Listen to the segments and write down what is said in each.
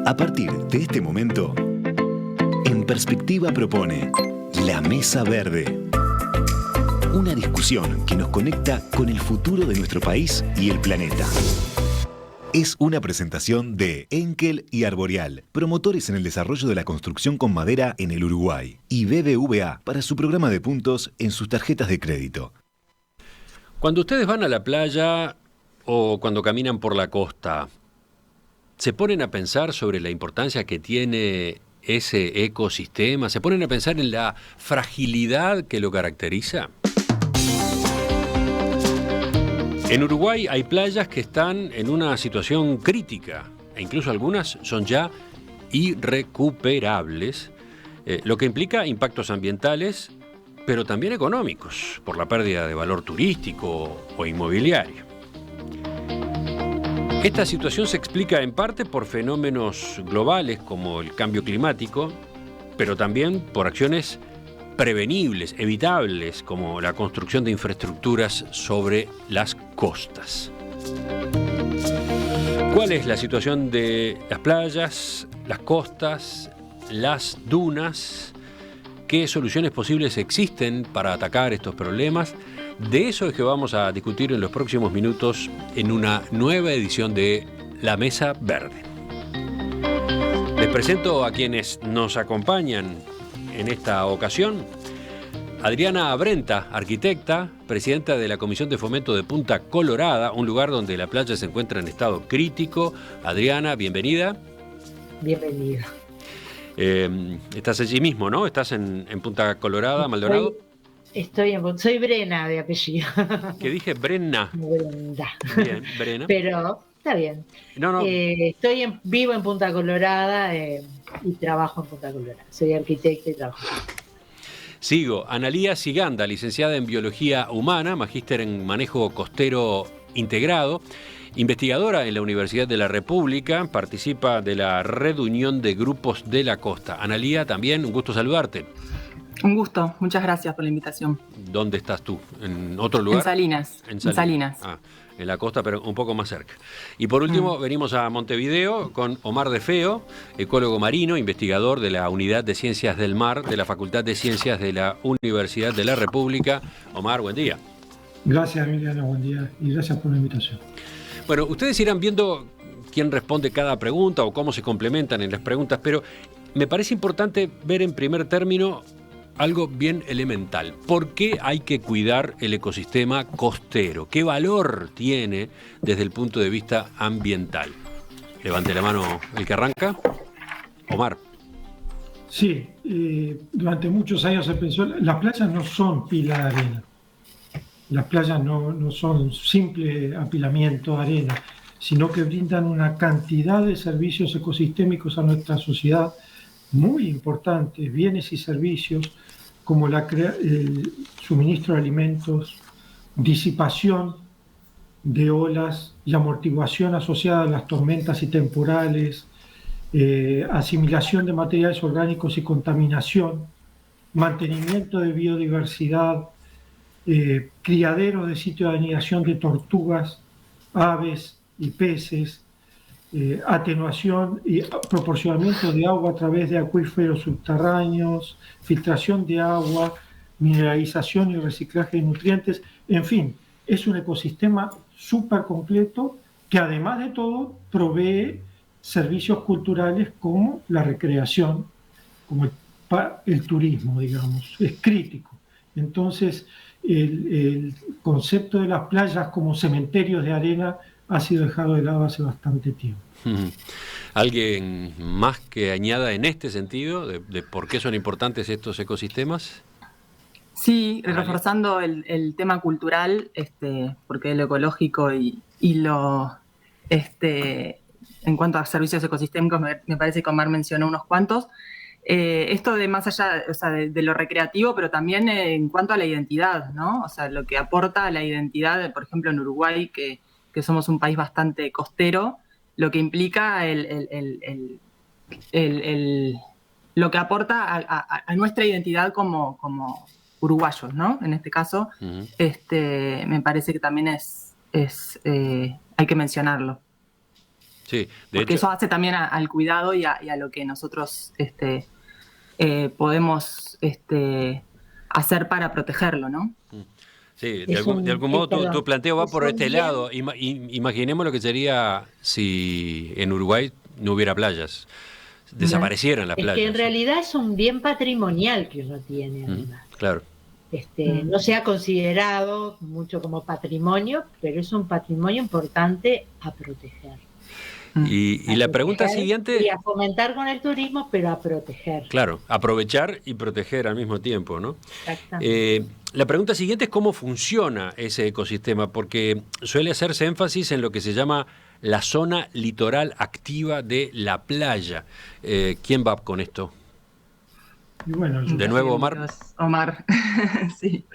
A partir de este momento, En Perspectiva propone La Mesa Verde. Una discusión que nos conecta con el futuro de nuestro país y el planeta. Es una presentación de Enkel y Arboreal, promotores en el desarrollo de la construcción con madera en el Uruguay, y BBVA para su programa de puntos en sus tarjetas de crédito. Cuando ustedes van a la playa o cuando caminan por la costa, ¿se ponen a pensar sobre la importancia que tiene ese ecosistema? ¿Se ponen a pensar en la fragilidad que lo caracteriza? En Uruguay hay playas que están en una situación crítica, e incluso algunas son ya irrecuperables, lo que implica impactos ambientales, pero también económicos, por la pérdida de valor turístico o inmobiliario. Esta situación se explica en parte por fenómenos globales como el cambio climático, pero también por acciones prevenibles, evitables, como la construcción de infraestructuras sobre las costas. ¿Cuál es la situación de las playas, las costas, las dunas? ¿Qué soluciones posibles existen para atacar estos problemas? De eso es que vamos a discutir en los próximos minutos en una nueva edición de La Mesa Verde. Les presento a quienes nos acompañan en esta ocasión. Adriana Brenta, arquitecta, presidenta de la Comisión de Fomento de Punta Colorada, un lugar donde la playa se encuentra en estado crítico. Adriana, bienvenida. Bienvenida. Estás allí mismo, ¿no? ¿Estás en Punta Colorada, Maldonado? Soy Brena de apellido. ¿Qué dije? Brena. Brenda. Bien, Brena. Pero está bien. No. Vivo en Punta Colorada y trabajo en Punta Colorada. Soy arquitecta y trabajo. Sigo. Analía Siganda, licenciada en Biología Humana, magíster en Manejo Costero Integrado, investigadora en la Universidad de la República, participa de la Red Unión de Grupos de la Costa. Analía, también un gusto saludarte. Un gusto, muchas gracias por la invitación. ¿Dónde estás tú? ¿En otro lugar? En Salinas. En Salinas. Ah, en la costa, pero un poco más cerca. Y por último, venimos a Montevideo con Omar De Feo, ecólogo marino, investigador de la Unidad de Ciencias del Mar de la Facultad de Ciencias de la Universidad de la República. Omar, buen día. Gracias, Emiliano, buen día y gracias por la invitación. Bueno, ustedes irán viendo quién responde cada pregunta o cómo se complementan en las preguntas, pero me parece importante ver en primer término algo bien elemental. ¿Por qué hay que cuidar el ecosistema costero? ¿Qué valor tiene desde el punto de vista ambiental? Levante la mano el que arranca. Omar. Sí, durante muchos años se pensó, las playas no son pila de arena. Las playas no son simple apilamiento de arena, sino que brindan una cantidad de servicios ecosistémicos a nuestra sociedad muy importantes, bienes y servicios como el suministro de alimentos, disipación de olas y amortiguación asociada a las tormentas y temporales, asimilación de materiales orgánicos y contaminación, mantenimiento de biodiversidad, criaderos de sitio de anidación de tortugas, aves y peces, atenuación y proporcionamiento de agua a través de acuíferos subterráneos, filtración de agua, mineralización y reciclaje de nutrientes. En fin, es un ecosistema súper completo que además de todo provee servicios culturales como la recreación, como el turismo, digamos, es crítico. Entonces, el concepto de las playas como cementerios de arena ha sido dejado de lado hace bastante tiempo. ¿Alguien más que añada en este sentido de por qué son importantes estos ecosistemas? Sí, reforzando el tema cultural, porque lo ecológico y lo en cuanto a servicios ecosistémicos me parece que Omar mencionó unos cuantos. Esto de más allá, o sea, de lo recreativo, pero también en cuanto a la identidad, ¿no? O sea, lo que aporta a la identidad, por ejemplo, en Uruguay, que somos un país bastante costero, lo que implica lo que aporta a nuestra identidad como uruguayos, ¿no? En este caso, me parece que también hay que mencionarlo. Sí, de porque hecho, eso hace también al cuidado y a lo que nosotros podemos hacer para protegerlo, ¿no? sí, Es de algún modo tu perdón, planteo va es por un este bien. lado. Imaginemos lo que sería si en Uruguay no hubiera playas, desaparecieran las Es que en playas. realidad es un bien patrimonial que uno tiene, Ujú, además. claro. No se ha considerado mucho como patrimonio, pero es un patrimonio importante a proteger. Y A la pregunta proteger y siguiente, a fomentar con el turismo, pero a proteger. claro, aprovechar y proteger al mismo tiempo, ¿no? Exactamente. La pregunta siguiente es cómo funciona ese ecosistema, porque suele hacerse énfasis en lo que se llama la zona litoral activa de la playa. ¿Quién va con esto? Y bueno, yo De nuevo, Omar. Dios, Omar, sí.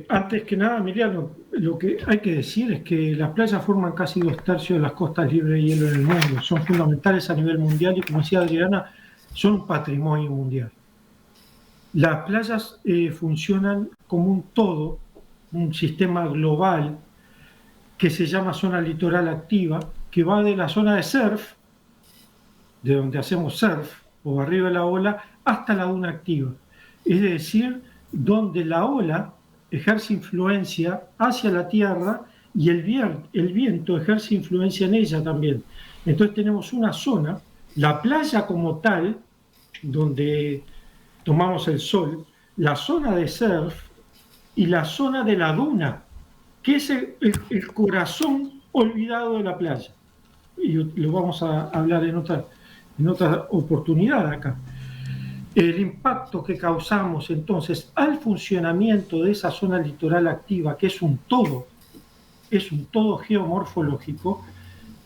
Antes que nada, Emiliano, lo que hay que decir es que las playas forman casi 2/3 de las costas libres de hielo en el mundo. Son fundamentales a nivel mundial y, como decía Adriana, son un patrimonio mundial. Las playas funcionan como un todo, un sistema global que se llama zona litoral activa, que va de la zona de surf, de donde hacemos surf, o arriba de la ola, hasta la duna activa. Es decir, donde la ola ejerce influencia hacia la tierra y el viento ejerce influencia en ella también. Entonces tenemos una zona, la playa como tal, donde tomamos el sol, la zona de surf y la zona de la duna, que es el corazón olvidado de la playa. Y lo vamos a hablar en otra oportunidad acá. El impacto que causamos entonces al funcionamiento de esa zona litoral activa, que es un todo geomorfológico,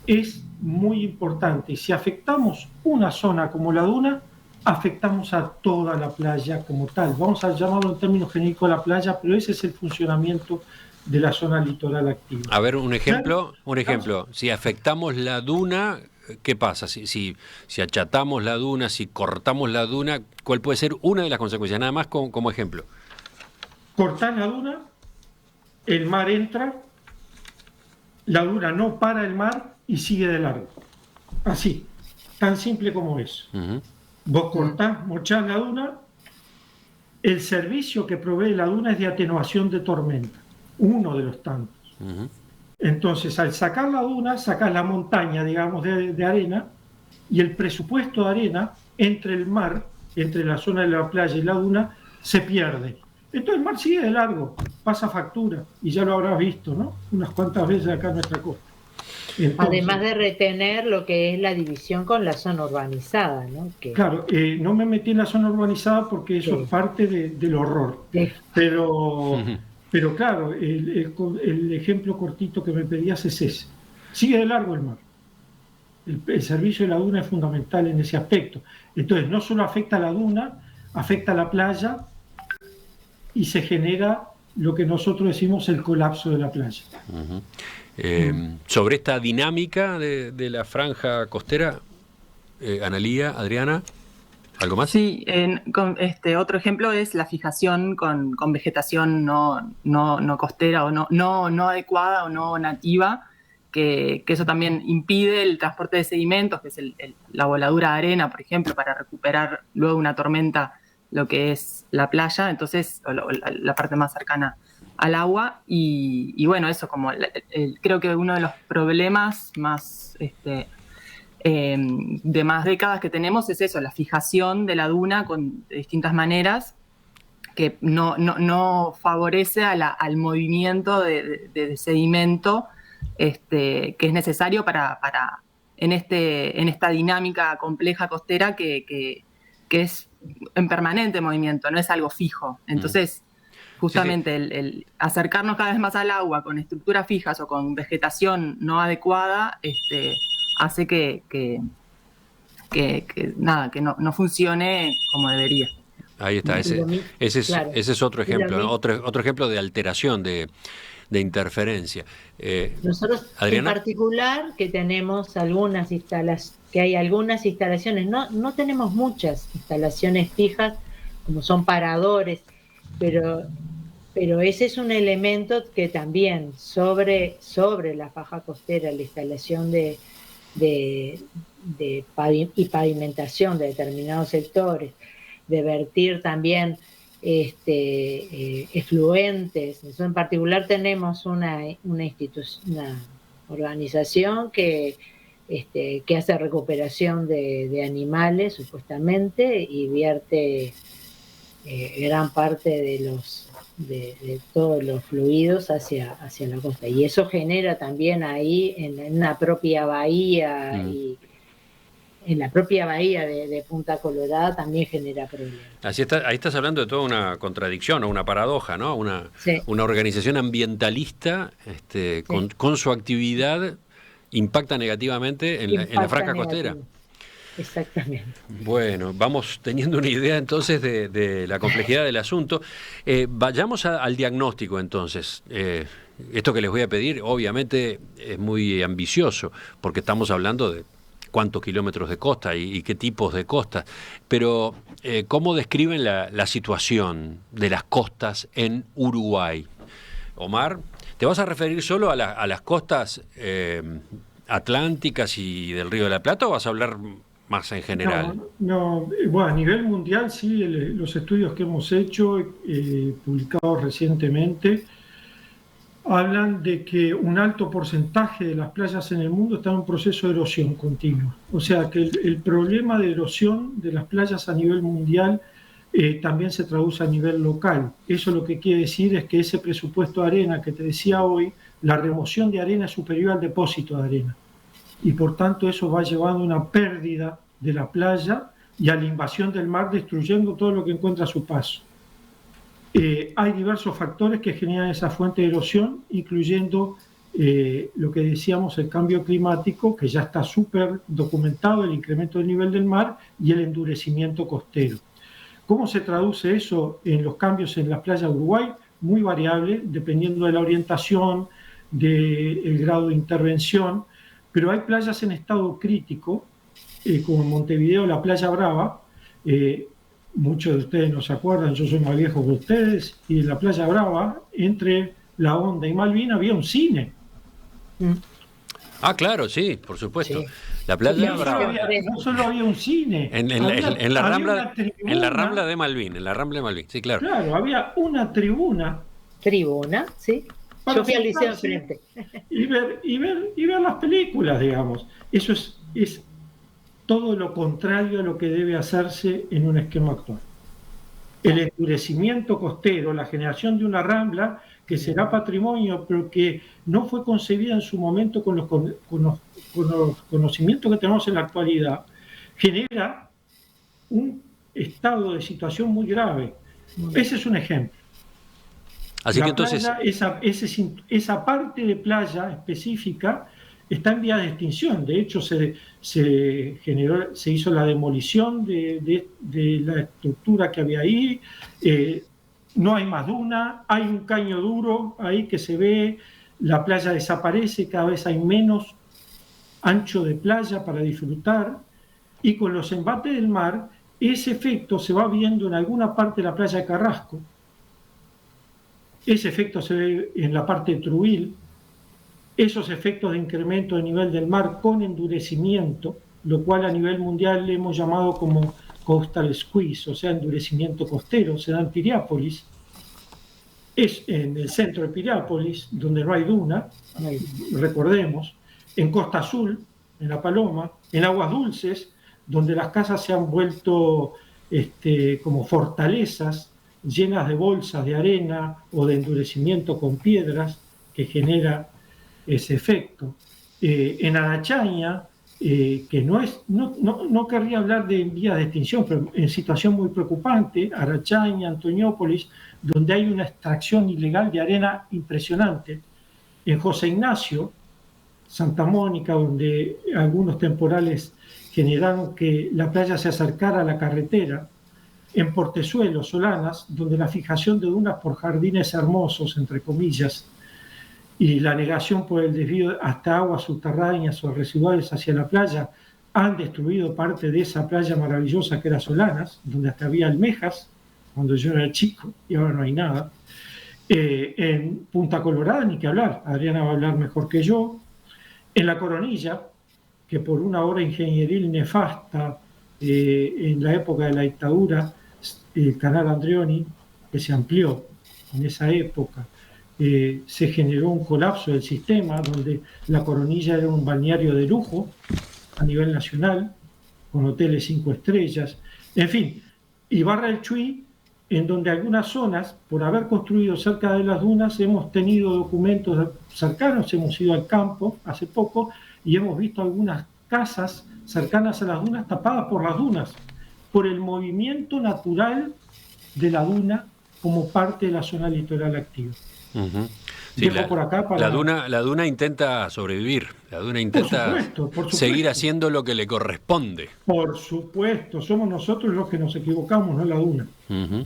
es muy importante. Y si afectamos una zona como la duna, afectamos a toda la playa como tal. Vamos a llamarlo en términos genéricos la playa, pero ese es el funcionamiento de la zona litoral activa. A ver, un ejemplo. Si afectamos la duna, ¿qué pasa? Si achatamos la duna, si cortamos la duna, ¿cuál puede ser una de las consecuencias? Nada más como ejemplo. Cortar la duna, el mar entra, la duna no para el mar y sigue de largo. Así, tan simple como eso. Uh-huh. Vos cortás, mochás la duna, el servicio que provee la duna es de atenuación de tormenta, uno de los tantos. Uh-huh. Entonces, al sacar la duna, sacás la montaña, digamos, de arena, y el presupuesto de arena entre el mar, entre la zona de la playa y la duna, se pierde. Entonces el mar sigue de largo, pasa factura, y ya lo habrás visto, ¿no? Unas cuantas veces acá en nuestra costa. Entonces, además de retener lo que es la división con la zona urbanizada, ¿no? Claro, no me metí en la zona urbanizada porque eso es parte del horror. Sí. Pero claro, el ejemplo cortito que me pedías es ese. Sigue de largo el mar. El servicio de la duna es fundamental en ese aspecto. Entonces, no solo afecta a la duna, afecta a la playa y se genera lo que nosotros decimos el colapso de la playa. Uh-huh. Sobre esta dinámica de la franja costera, Analía, Adriana, ¿algo más? Sí, otro ejemplo es la fijación con vegetación no costera o no adecuada o no nativa, que eso también impide el transporte de sedimentos, que es la voladura de arena, por ejemplo, para recuperar luego una tormenta lo que es la playa, entonces la parte más cercana al agua. Y bueno, eso como creo que uno de los problemas más de más décadas que tenemos es eso, la fijación de la duna de distintas maneras que no favorece al movimiento de sedimento que es necesario para en esta dinámica compleja costera que es en permanente movimiento, no es algo fijo. Entonces, justamente sí. El acercarnos cada vez más al agua con estructuras fijas o con vegetación no adecuada hace que no funcione como debería. Ahí está, ese es otro ejemplo, ¿no? Otro ejemplo de alteración, de interferencia. Nosotros, Adriana, en particular, que tenemos algunas instalaciones, no tenemos muchas instalaciones fijas, como son paradores, pero ese es un elemento que también sobre la faja costera, la instalación de y pavimentación de determinados sectores, de vertir también efluentes. Nosotros en particular tenemos una organización que hace recuperación de animales, supuestamente, y vierte gran parte de todos los fluidos hacia la costa. Y eso genera también ahí, en una propia bahía, y en la propia bahía de Punta Colorada también genera problemas. Ahí estás hablando de toda una contradicción o una paradoja, ¿no? Sí. Una organización ambientalista Sí. con su actividad impacta negativamente en la franja costera. Exactamente. Bueno, vamos teniendo una idea entonces de la complejidad del asunto. Vayamos al diagnóstico entonces. Esto que les voy a pedir obviamente es muy ambicioso, porque estamos hablando de cuántos kilómetros de costa y qué tipos de costas, pero ¿cómo describen la situación de las costas en Uruguay? Omar, ¿te vas a referir solo a las costas atlánticas y del Río de la Plata o vas a hablar más en general? No, bueno, a nivel mundial sí, los estudios que hemos hecho, publicados recientemente, hablan de que un alto porcentaje de las playas en el mundo están en un proceso de erosión continua. O sea que el problema de erosión de las playas a nivel mundial también se traduce a nivel local. Eso lo que quiere decir es que ese presupuesto de arena que te decía hoy, la remoción de arena es superior al depósito de arena. Y por tanto eso va llevando a una pérdida de la playa y a la invasión del mar, destruyendo todo lo que encuentra a su paso. Hay diversos factores que generan esa fuente de erosión, incluyendo lo que decíamos, el cambio climático, que ya está súper documentado, el incremento del nivel del mar y el endurecimiento costero. ¿Cómo se traduce eso en los cambios en las playas de Uruguay? Muy variable, dependiendo de la orientación, del grado de intervención, pero hay playas en estado crítico, como en Montevideo, la Playa Brava. Muchos de ustedes no se acuerdan, yo soy más viejo que ustedes, y en la Playa Brava, entre La Honda y Malvin, había un cine. Ah, claro, sí, por supuesto. Sí. La Playa No Brava. no solo había un cine. En la Rambla de Malvin, sí, claro. Claro, había una tribuna. Tribuna, sí. Yo fui al liceo enfrente. Y ver las películas, digamos. Eso es todo lo contrario a lo que debe hacerse en un esquema actual. El endurecimiento costero, la generación de una rambla que será patrimonio, pero que no fue concebida en su momento con los conocimientos que tenemos en la actualidad, genera un estado de situación muy grave. Ese es un ejemplo. Así que entonces, esa parte de playa específica está en vía de extinción. De hecho, se hizo la demolición de la estructura que había ahí. No hay más duna, hay un caño duro ahí que se ve, la playa desaparece, cada vez hay menos ancho de playa para disfrutar, y con los embates del mar, ese efecto se va viendo en alguna parte de la playa de Carrasco, ese efecto se ve en la parte de Truil, esos efectos de incremento de nivel del mar con endurecimiento, lo cual a nivel mundial le hemos llamado como coastal squeeze, o sea, endurecimiento costero, se da en Piriápolis, es en el centro de Piriápolis, donde no hay duna, recordemos, en Costa Azul, en La Paloma, en Aguas Dulces, donde las casas se han vuelto como fortalezas llenas de bolsas de arena o de endurecimiento con piedras que genera ese efecto. En Arachaña, que no querría hablar de vías de extinción, pero en situación muy preocupante, Arachaña, Antoñópolis, donde hay una extracción ilegal de arena impresionante. En José Ignacio, Santa Mónica, donde algunos temporales generaron que la playa se acercara a la carretera. En Portezuelo, Solanas, donde la fijación de dunas por jardines hermosos, entre comillas, y la negación por el desvío hasta aguas subterráneas o residuales hacia la playa, han destruido parte de esa playa maravillosa que era Solanas, donde hasta había almejas, cuando yo era chico, y ahora no hay nada. En Punta Colorada, ni que hablar, Adriana va a hablar mejor que yo. En La Coronilla, que por una obra ingenieril nefasta en la época de la dictadura, el canal Andreoni, que se amplió en esa época, se generó un colapso del sistema donde La Coronilla era un balneario de lujo a nivel nacional, con hoteles 5 estrellas, en fin, y Barra del Chuy, en donde algunas zonas, por haber construido cerca de las dunas, hemos tenido documentos cercanos, hemos ido al campo hace poco y hemos visto algunas casas cercanas a las dunas tapadas por las dunas, por el movimiento natural de la duna como parte de la zona litoral activa. Uh-huh. Sí, por acá para... la duna intenta sobrevivir, la duna intenta por supuesto. Seguir haciendo lo que le corresponde. Por supuesto, somos nosotros los que nos equivocamos, no la duna. Uh-huh.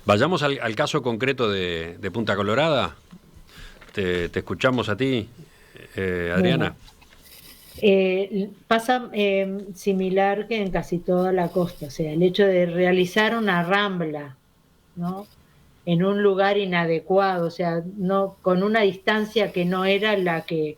Vayamos al caso concreto de Punta Colorada. Te escuchamos a ti, Adriana. Pasa similar que en casi toda la costa, o sea, el hecho de realizar una rambla, ¿no?, en un lugar inadecuado, o sea, no con una distancia que no era la que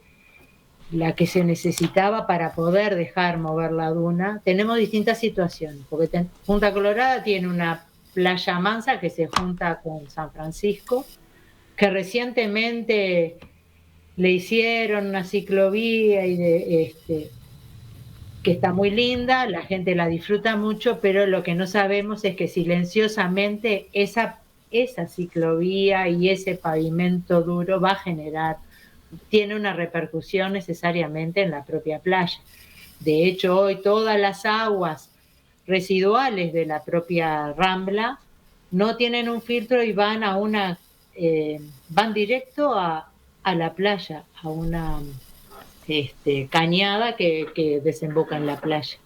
se necesitaba para poder dejar mover la duna. Tenemos distintas situaciones, porque Punta Colorada tiene una playa mansa que se junta con San Francisco, que recientemente le hicieron una ciclovía y que está muy linda, la gente la disfruta mucho, pero lo que no sabemos es que silenciosamente esa ciclovía y ese pavimento duro tiene una repercusión necesariamente en la propia playa. De hecho, hoy todas las aguas residuales de la propia Rambla no tienen un filtro y van van directo a la playa, a una cañada que desemboca en la playa.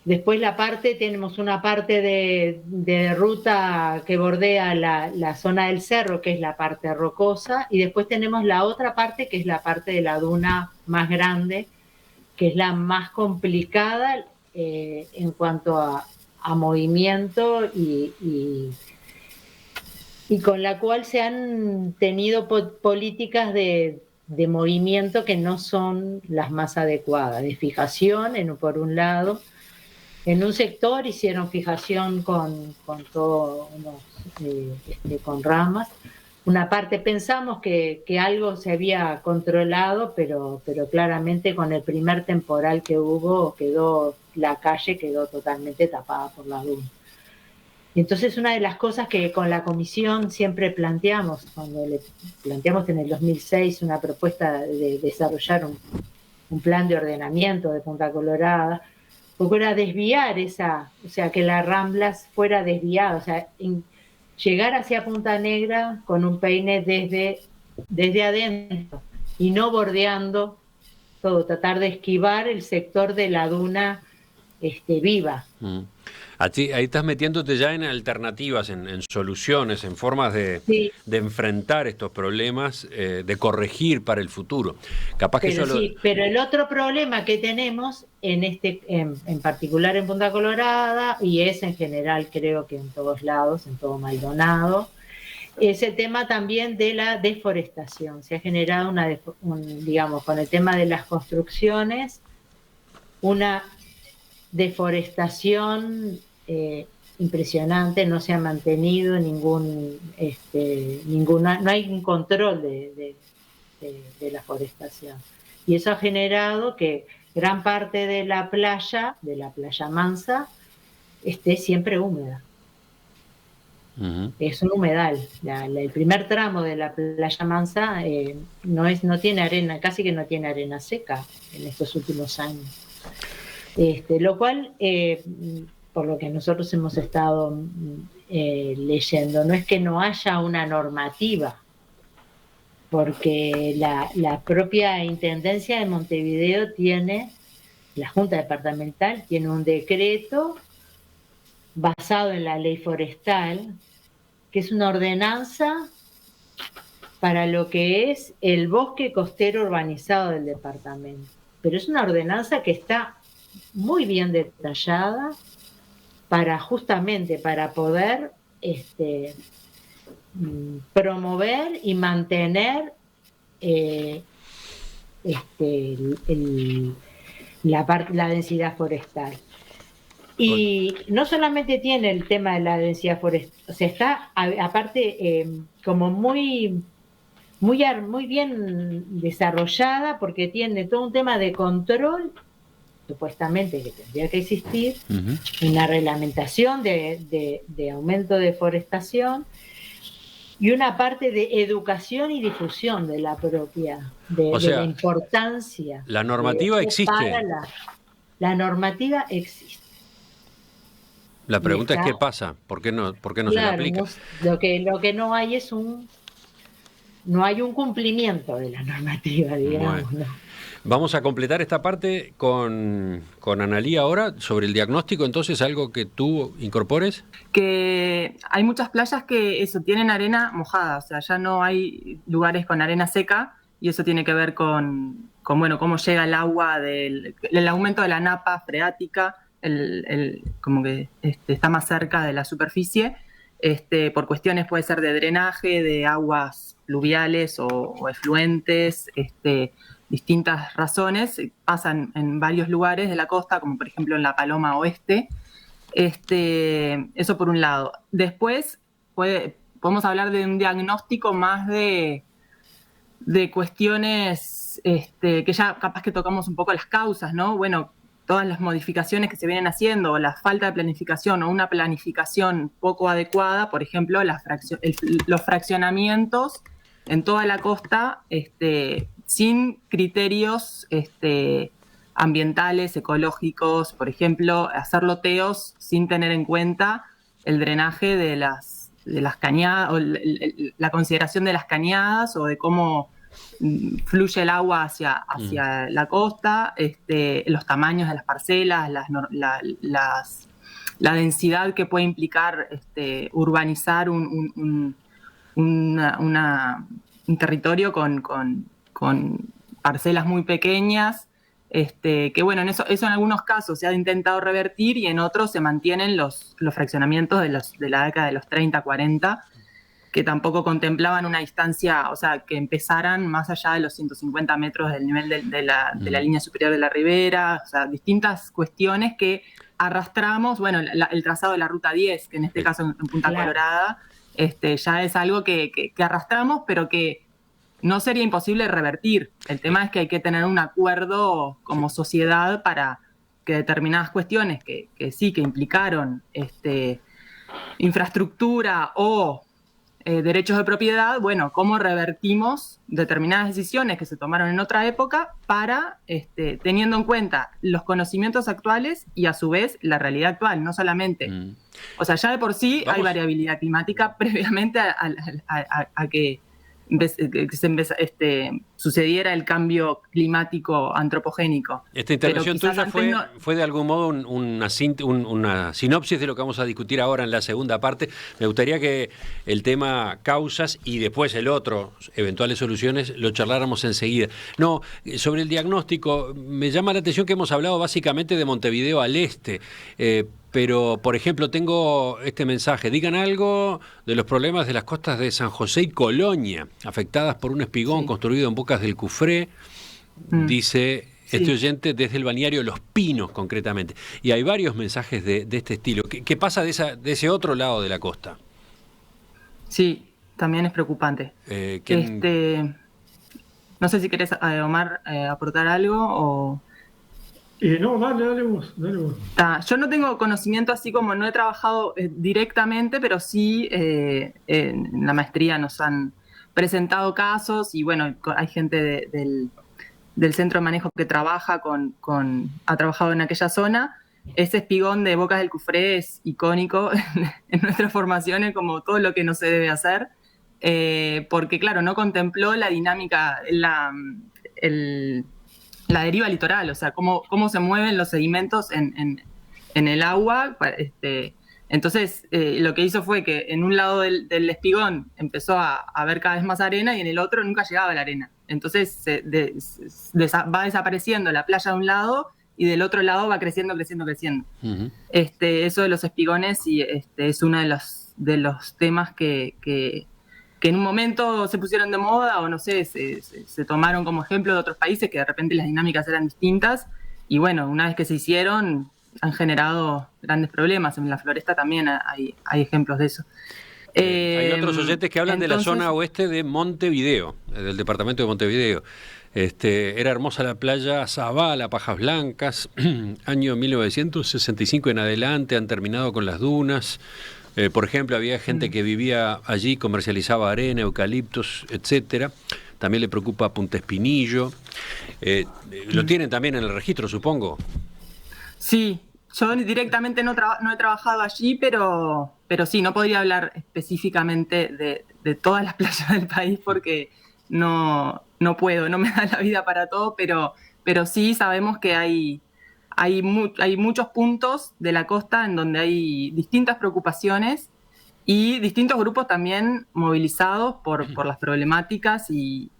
Después tenemos una parte de ruta que bordea la zona del cerro, que es la parte rocosa, y después tenemos la otra parte, que es la parte de la duna más grande, que es la más complicada en cuanto a movimiento y con la cual se han tenido políticas de movimiento que no son las más adecuadas, de fijación por un lado. En un sector hicieron fijación con ramas. Una parte pensamos que algo se había controlado, pero claramente con el primer temporal que hubo la calle quedó totalmente tapada por la duna. Entonces, una de las cosas que con la comisión siempre planteamos, cuando le planteamos en el 2006 una propuesta de desarrollar un plan de ordenamiento de Punta Colorada, porque era desviar o sea, que la Rambla fuera desviada, o sea, llegar hacia Punta Negra con un peine desde adentro y no bordeando todo, tratar de esquivar el sector de la duna viva. Ahí estás metiéndote ya en alternativas, en soluciones, en formas de enfrentar estos problemas, de corregir para el futuro. Capaz que pero el otro problema que tenemos en particular en Punta Colorada, y es en general creo que en todos lados, en todo Maldonado, es el tema también de la deforestación. Se ha generado digamos, con el tema de las construcciones, una deforestación impresionante, no se ha mantenido no hay un control de la forestación, y eso ha generado que gran parte de la playa mansa esté siempre húmeda. Uh-huh. Es un humedal. El primer tramo de la playa mansa no tiene arena, casi que no tiene arena seca en estos últimos años. Lo cual, por lo que nosotros hemos estado leyendo, no es que no haya una normativa, porque la propia Intendencia de Montevideo la Junta Departamental tiene un decreto basado en la ley forestal, que es una ordenanza para lo que es el bosque costero urbanizado del departamento. Pero es una ordenanza que está muy bien detallada justamente para poder promover y mantener la densidad forestal. Y no solamente tiene el tema de la densidad forestal, o sea, está aparte como muy bien desarrollada, porque tiene todo un tema de control, supuestamente que tendría que existir, una reglamentación de aumento de forestación y una parte de educación y difusión de la propia, de la importancia. La normativa existe. La normativa existe. La pregunta es qué pasa, ¿por qué no se la aplica? Lo que no hay es no hay un cumplimiento de la normativa, digamos. Bueno. ¿No? Vamos a completar esta parte con Analía ahora sobre el diagnóstico. Entonces, ¿algo que tú incorpores? Que hay muchas playas que tienen arena mojada, o sea, ya no hay lugares con arena seca, y eso tiene que ver con cómo llega el agua, el aumento de la napa freática, como que está más cerca de la superficie, por cuestiones puede ser de drenaje, de aguas pluviales o efluentes, distintas razones, pasan en varios lugares de la costa, como por ejemplo en la Paloma Oeste. Eso por un lado. Después podemos hablar de un diagnóstico más de cuestiones que ya capaz que tocamos un poco las causas, ¿no? Bueno, todas las modificaciones que se vienen haciendo, o la falta de planificación o una planificación poco adecuada, por ejemplo, los fraccionamientos en toda la costa, sin criterios ambientales, ecológicos, por ejemplo, hacer loteos sin tener en cuenta el drenaje de las cañadas, o la consideración de las cañadas, o de cómo fluye el agua hacia la costa, los tamaños de las parcelas, la densidad que puede implicar urbanizar un territorio con parcelas muy pequeñas, que bueno, eso en algunos casos se ha intentado revertir, y en otros se mantienen los fraccionamientos de la década de los 30, 40, que tampoco contemplaban una distancia, o sea, que empezaran más allá de los 150 metros del nivel de la línea superior de la ribera, o sea, distintas cuestiones que arrastramos. Bueno, el trazado de la Ruta 10, que en este caso en Punta Colorada, ya es algo que arrastramos, pero que no sería imposible revertir. El tema es que hay que tener un acuerdo como sociedad para que determinadas cuestiones que implicaron infraestructura o derechos de propiedad, bueno, cómo revertimos determinadas decisiones que se tomaron en otra época para, teniendo en cuenta los conocimientos actuales y a su vez la realidad actual, no solamente. O sea, ya de por sí hay variabilidad climática previamente a que sucediera el cambio climático antropogénico. Esta intervención tuya fue de algún modo una sinopsis de lo que vamos a discutir ahora en la segunda parte. Me gustaría que el tema causas y después el otro, eventuales soluciones, lo charláramos enseguida. No, sobre el diagnóstico, me llama la atención que hemos hablado básicamente de Montevideo al este, pero, por ejemplo, tengo este mensaje. Digan algo de los problemas de las costas de San José y Colonia, afectadas por un espigón construido en Bocas del Cufré, dice este oyente, desde el balneario Los Pinos, concretamente. Y hay varios mensajes de este estilo. ¿Qué pasa de ese otro lado de la costa? Sí, también es preocupante. No sé si querés, Omar, aportar algo o... No, dale vos. Yo no tengo conocimiento, así como no he trabajado directamente, pero sí en la maestría nos han presentado casos, y bueno, hay gente del centro de manejo que trabaja ha trabajado en aquella zona. Ese espigón de Bocas del Cufré es icónico en nuestras formaciones, como todo lo que no se debe hacer, porque claro, no contempló la dinámica, la deriva litoral, o sea, cómo se mueven los sedimentos en el agua. Entonces, lo que hizo fue que en un lado del espigón empezó a haber cada vez más arena, y en el otro nunca llegaba la arena. Entonces, va desapareciendo la playa de un lado, y del otro lado va creciendo. Uh-huh. Eso de los espigones, y es uno de los temas que en un momento se pusieron de moda o no sé, se tomaron como ejemplo de otros países que de repente las dinámicas eran distintas y bueno, una vez que se hicieron han generado grandes problemas. En la Floresta también hay ejemplos de eso. Hay otros oyentes que hablan de la zona oeste de Montevideo, del departamento de Montevideo. Era hermosa la playa Zabala, Pajas Blancas, año 1965 en adelante, han terminado con las dunas. Por ejemplo, había gente que vivía allí, comercializaba arena, eucaliptos, etcétera. También le preocupa Punta Espinillo. Lo tienen también en el registro, supongo. Sí, yo directamente no he trabajado allí, pero sí, no podría hablar específicamente de todas las playas del país porque no puedo, no me da la vida para todo, pero sí sabemos que hay muchos puntos de la costa en donde hay distintas preocupaciones y distintos grupos también movilizados por las problemáticas y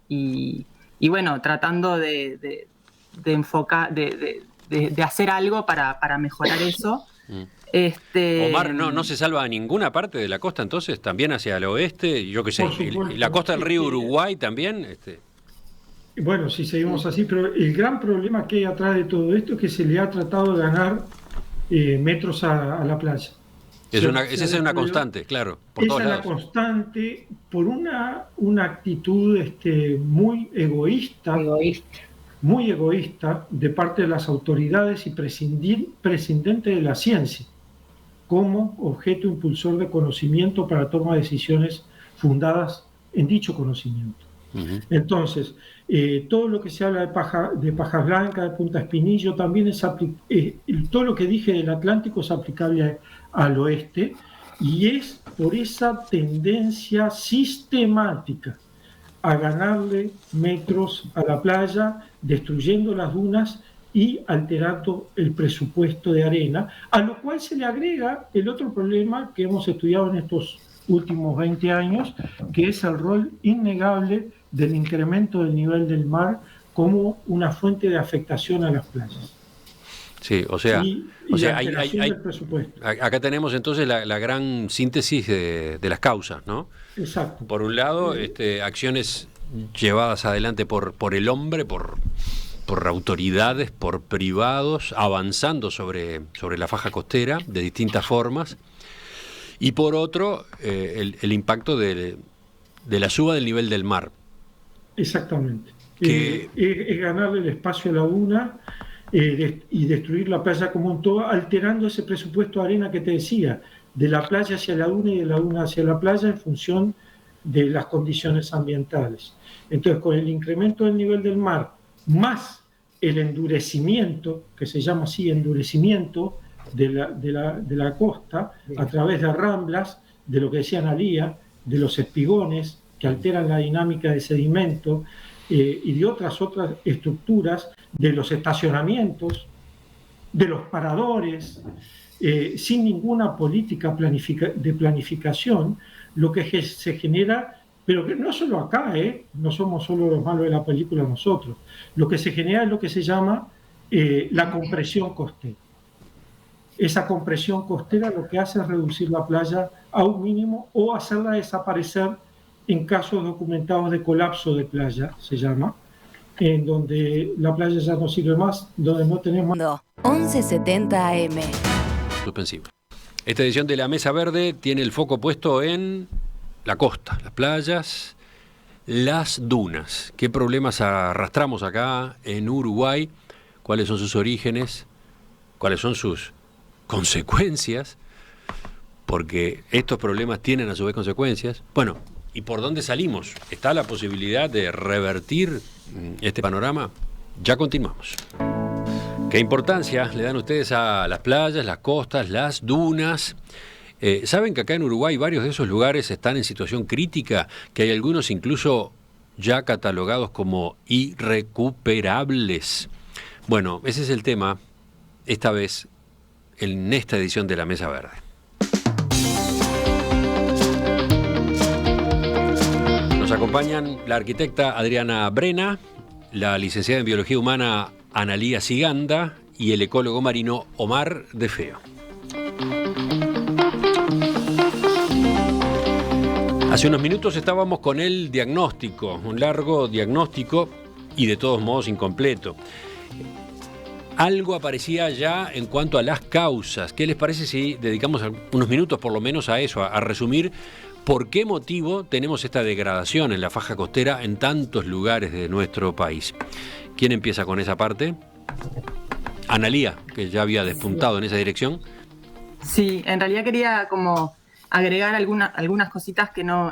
bueno, tratando de enfocar, de hacer algo para mejorar eso. Omar, no se salva a ninguna parte de la costa, entonces, también hacia el oeste, yo qué sé, y la costa del río Uruguay también. Bueno, si seguimos así, pero el gran problema que hay atrás de todo esto es que se le ha tratado de ganar metros a la playa. Esa es una constante, claro, por todos lados. Esa es la constante por una actitud muy egoísta. Muy egoísta de parte de las autoridades y prescindente de la ciencia como objeto impulsor de conocimiento para toma de decisiones fundadas en dicho conocimiento. Uh-huh. Entonces, todo lo que se habla de Pajas Blancas, de Punta Espinillo, también todo lo que dije del Atlántico es aplicable al oeste y es por esa tendencia sistemática a ganarle metros a la playa, destruyendo las dunas y alterando el presupuesto de arena, a lo cual se le agrega el otro problema que hemos estudiado en estos últimos 20 años, que es el rol innegable del incremento del nivel del mar como una fuente de afectación a las playas. Sí, acá tenemos entonces la gran síntesis de las causas, ¿no? Exacto. Por un lado, acciones llevadas adelante por el hombre, por autoridades, por privados, avanzando sobre la faja costera de distintas formas, y por otro, el impacto de la suba del nivel del mar. Exactamente. Es ganarle el espacio a la duna y destruir la playa como un todo, alterando ese presupuesto de arena que te decía, de la playa hacia la duna y de la duna hacia la playa en función de las condiciones ambientales. Entonces, con el incremento del nivel del mar, más el endurecimiento, que se llama así, endurecimiento de la costa, a través de ramblas, de lo que decía Analía, de los espigones, que alteran la dinámica de sedimento, y de otras estructuras, de los estacionamientos, de los paradores, sin ninguna política de planificación, lo que se genera, pero que no solo acá, no somos solo los malos de la película nosotros, lo que se genera es lo que se llama la compresión costera. Esa compresión costera lo que hace es reducir la playa a un mínimo o hacerla desaparecer en casos documentados de colapso de playa, se llama, en donde la playa ya no sirve más, donde no tenemos... 1170 AM. Suspensivo. Esta edición de La Mesa Verde tiene el foco puesto en la costa, las playas, las dunas. ¿Qué problemas arrastramos acá en Uruguay? ¿Cuáles son sus orígenes? ¿Cuáles son sus consecuencias? Porque estos problemas tienen a su vez consecuencias. Bueno, ¿y por dónde salimos? ¿Está la posibilidad de revertir este panorama? Ya continuamos. ¿Qué importancia le dan ustedes a las playas, las costas, las dunas? ¿Saben que acá en Uruguay varios de esos lugares están en situación crítica? Que hay algunos incluso ya catalogados como irrecuperables. Bueno, ese es el tema, esta vez, en esta edición de La Mesa Verde. Nos acompañan la arquitecta Adriana Brena, la licenciada en Biología Humana Analía Siganda y el ecólogo marino Omar De Feo. Hace unos minutos estábamos con el diagnóstico, un largo diagnóstico y de todos modos incompleto. Algo aparecía ya en cuanto a las causas. ¿Qué les parece si dedicamos unos minutos por lo menos a eso, a resumir por qué motivo tenemos esta degradación en la faja costera en tantos lugares de nuestro país? ¿Quién empieza con esa parte? Analía, que ya había despuntado en esa dirección. Sí, en realidad quería como agregar algunas cositas que no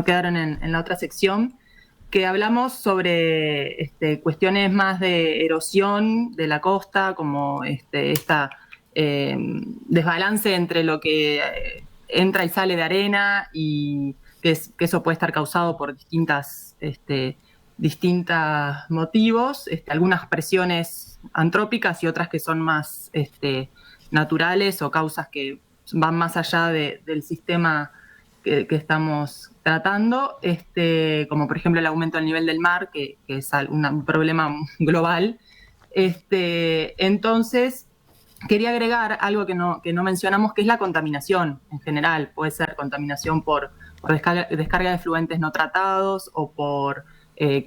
quedaron en la otra sección, que hablamos sobre cuestiones más de erosión de la costa, como esta desbalance entre lo que entra y sale de arena, y que eso puede estar causado por distintos motivos, algunas presiones antrópicas y otras que son más naturales o causas que van más allá del sistema que estamos tratando, como por ejemplo el aumento del nivel del mar, que es un problema global. Entonces, quería agregar algo que no mencionamos, que es la contaminación en general. Puede ser contaminación por descarga de efluentes no tratados o por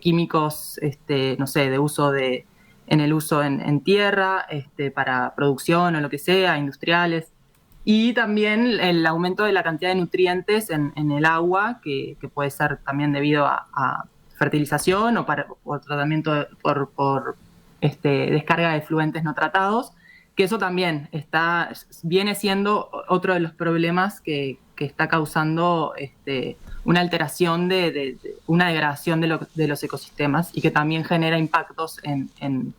químicos, no sé, de uso en tierra, para producción o lo que sea, industriales. Y también el aumento de la cantidad de nutrientes en el agua, que puede ser también debido a fertilización o tratamiento por descarga de efluentes no tratados, que eso también viene siendo otro de los problemas que está causando una alteración una degradación de los ecosistemas, y que también genera impactos en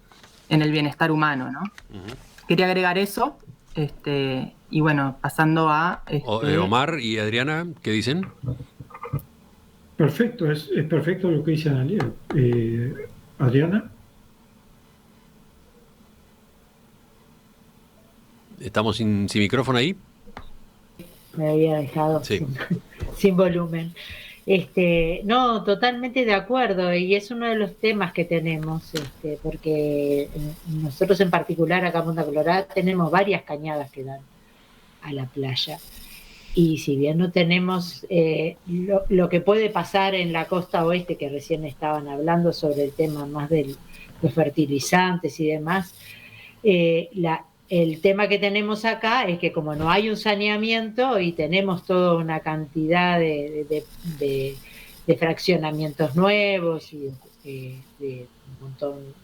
el bienestar humano, ¿no? Uh-huh. Quería agregar eso. Y bueno, pasando a... Omar y Adriana, ¿qué dicen? Perfecto, es perfecto lo que dice Analía. Adriana. ¿Estamos sin micrófono ahí? Me había dejado sí. sin volumen. No, totalmente de acuerdo, y es uno de los temas que tenemos, porque nosotros en particular acá en Punta Colorada tenemos varias cañadas que dan a la playa, y si bien no tenemos lo que puede pasar en la costa oeste, que recién estaban hablando sobre el tema más de los fertilizantes y demás, el tema que tenemos acá es que como no hay un saneamiento y tenemos toda una cantidad de fraccionamientos nuevos, y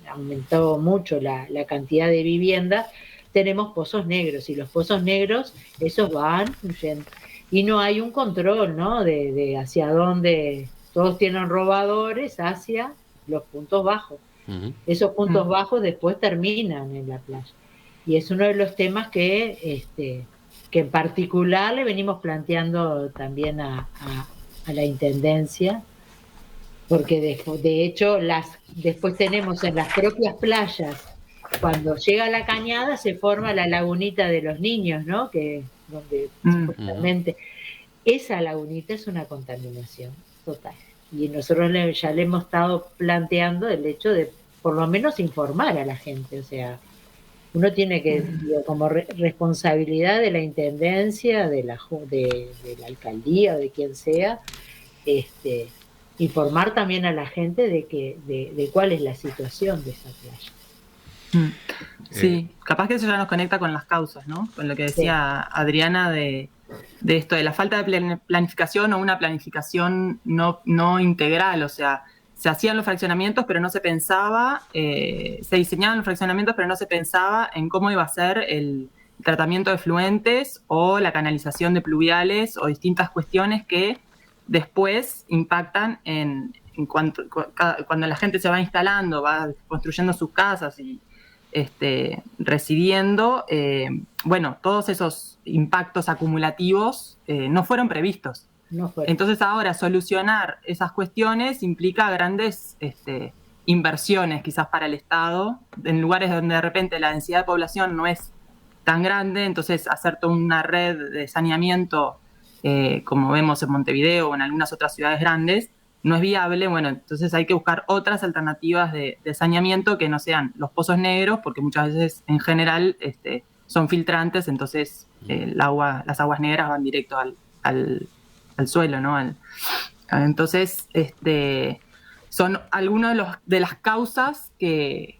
aumentó mucho la cantidad de viviendas, tenemos pozos negros, y los pozos negros, esos van fluyendo. Y no hay un control, ¿no? De hacia dónde, todos tienen robadores hacia los puntos bajos. Uh-huh. Esos puntos bajos después terminan en la playa. Y es uno de los temas que en particular le venimos planteando también a la Intendencia, porque de hecho después tenemos en las propias playas, cuando llega la cañada se forma la lagunita de los niños, ¿no? Donde supuestamente esa lagunita es una contaminación total. Y nosotros ya le hemos estado planteando el hecho de por lo menos informar a la gente, o sea, uno tiene que, como responsabilidad de la Intendencia, de la alcaldía o de quien sea, informar también a la gente de cuál es la situación de esa playa. Sí, capaz que eso ya nos conecta con las causas, ¿no? Con lo que decía Adriana de esto, de la falta de planificación o una planificación no integral, o sea, se hacían los fraccionamientos, pero no se pensaba, se diseñaban los fraccionamientos, pero no se pensaba en cómo iba a ser el tratamiento de efluentes o la canalización de pluviales o distintas cuestiones que después impactan cuando la gente se va instalando, va construyendo sus casas y residiendo. Bueno, todos esos impactos acumulativos no fueron previstos. Entonces ahora solucionar esas cuestiones implica grandes inversiones quizás para el Estado, en lugares donde de repente la densidad de población no es tan grande, entonces hacer toda una red de saneamiento, como vemos en Montevideo o en algunas otras ciudades grandes, no es viable. Bueno, entonces hay que buscar otras alternativas de saneamiento que no sean los pozos negros, porque muchas veces en general son filtrantes, entonces las aguas negras van directo al suelo, ¿no? Entonces, son algunas de las causas que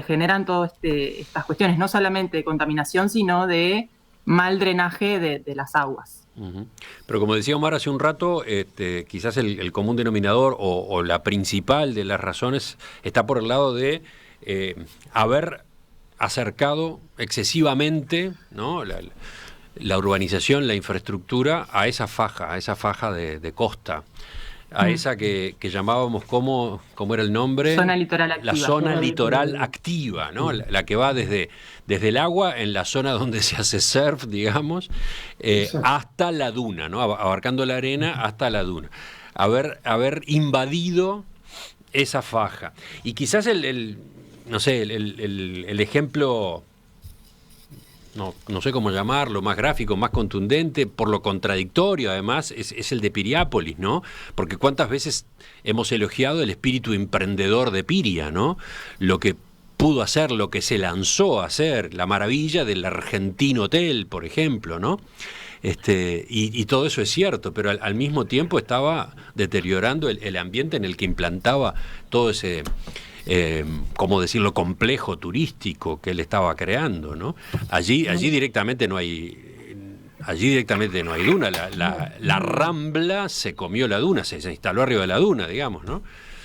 generan todas estas cuestiones, no solamente de contaminación, sino de mal drenaje de las aguas. Uh-huh. Pero como decía Omar hace un rato, quizás el común denominador o la principal de las razones está por el lado de haber acercado excesivamente, ¿no?, la urbanización, la infraestructura a esa faja de costa, a esa que llamábamos, ¿cómo era el nombre? Zona litoral activa. La zona litoral activa, ¿no? La que va desde el agua, en la zona donde se hace surf, digamos, hasta la duna, ¿no? Abarcando la arena hasta la duna. Haber invadido esa faja. Y quizás el ejemplo, no sé cómo llamarlo, más gráfico, más contundente, por lo contradictorio además, es el de Piriápolis, ¿no? Porque cuántas veces hemos elogiado el espíritu emprendedor de Piria, ¿no? Lo que pudo hacer, lo que se lanzó a hacer, la maravilla del Argentine Hotel, por ejemplo, ¿no? Y todo eso es cierto, pero al mismo tiempo estaba deteriorando el ambiente en el que implantaba todo ese... ¿cómo decirlo?, complejo turístico que él estaba creando, ¿no? Allí directamente no hay duna. La Rambla se comió la duna, se instaló arriba de la duna, digamos, ¿no?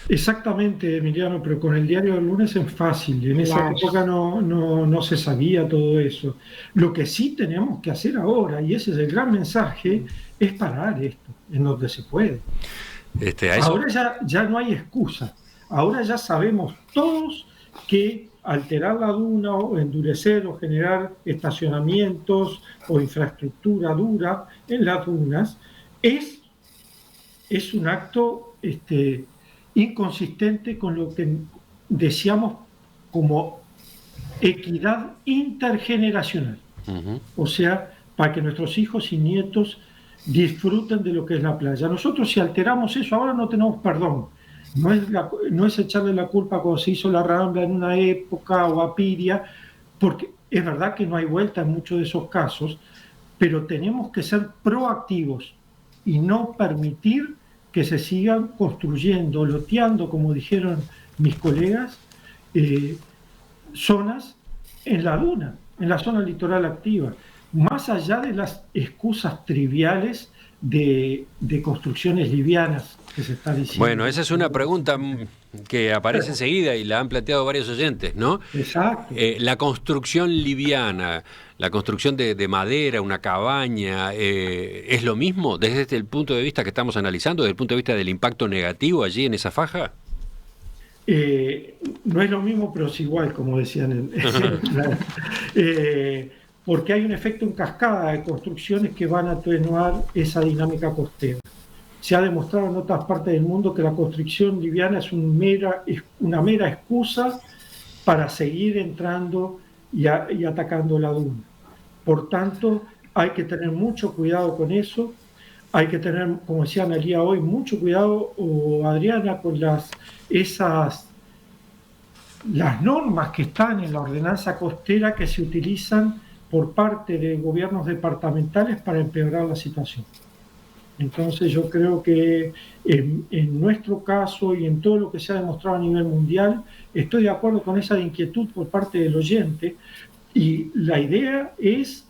Exactamente, Emiliano, pero con el diario del lunes es fácil. En esa época no se sabía todo eso. Lo que sí tenemos que hacer ahora, y ese es el gran mensaje, es parar esto en donde se puede. Ahora ya no hay excusa. Ahora ya sabemos todos que alterar la duna o endurecer o generar estacionamientos o infraestructura dura en las dunas es un acto inconsistente con lo que decíamos como equidad intergeneracional. Uh-huh. O sea, para que nuestros hijos y nietos disfruten de lo que es la playa. Nosotros, si alteramos eso, ahora no tenemos perdón. No es echarle la culpa cuando se hizo la Rambla en una época o a Piria, porque es verdad que no hay vuelta en muchos de esos casos, pero tenemos que ser proactivos y no permitir que se sigan construyendo, loteando, como dijeron mis colegas, zonas en la duna, en la zona litoral activa, más allá de las excusas triviales de construcciones livianas que se está diciendo. Bueno, esa es una pregunta que aparece enseguida y la han planteado varios oyentes, ¿no? Exacto. La construcción liviana, la construcción de madera, una cabaña, ¿es lo mismo desde el punto de vista que estamos analizando, desde el punto de vista del impacto negativo allí en esa faja? No es lo mismo, pero es igual, como decían. Porque hay un efecto en cascada de construcciones que van a atenuar esa dinámica costera. Se ha demostrado en otras partes del mundo que la construcción liviana es una mera excusa para seguir entrando y atacando la duna. Por tanto, hay que tener mucho cuidado con eso. Hay que tener, como decía Analía hoy, mucho cuidado, Adriana, con las normas que están en la ordenanza costera que se utilizan por parte de gobiernos departamentales para empeorar la situación. Entonces yo creo que en nuestro caso y en todo lo que se ha demostrado a nivel mundial, estoy de acuerdo con esa inquietud por parte del oyente, y la idea es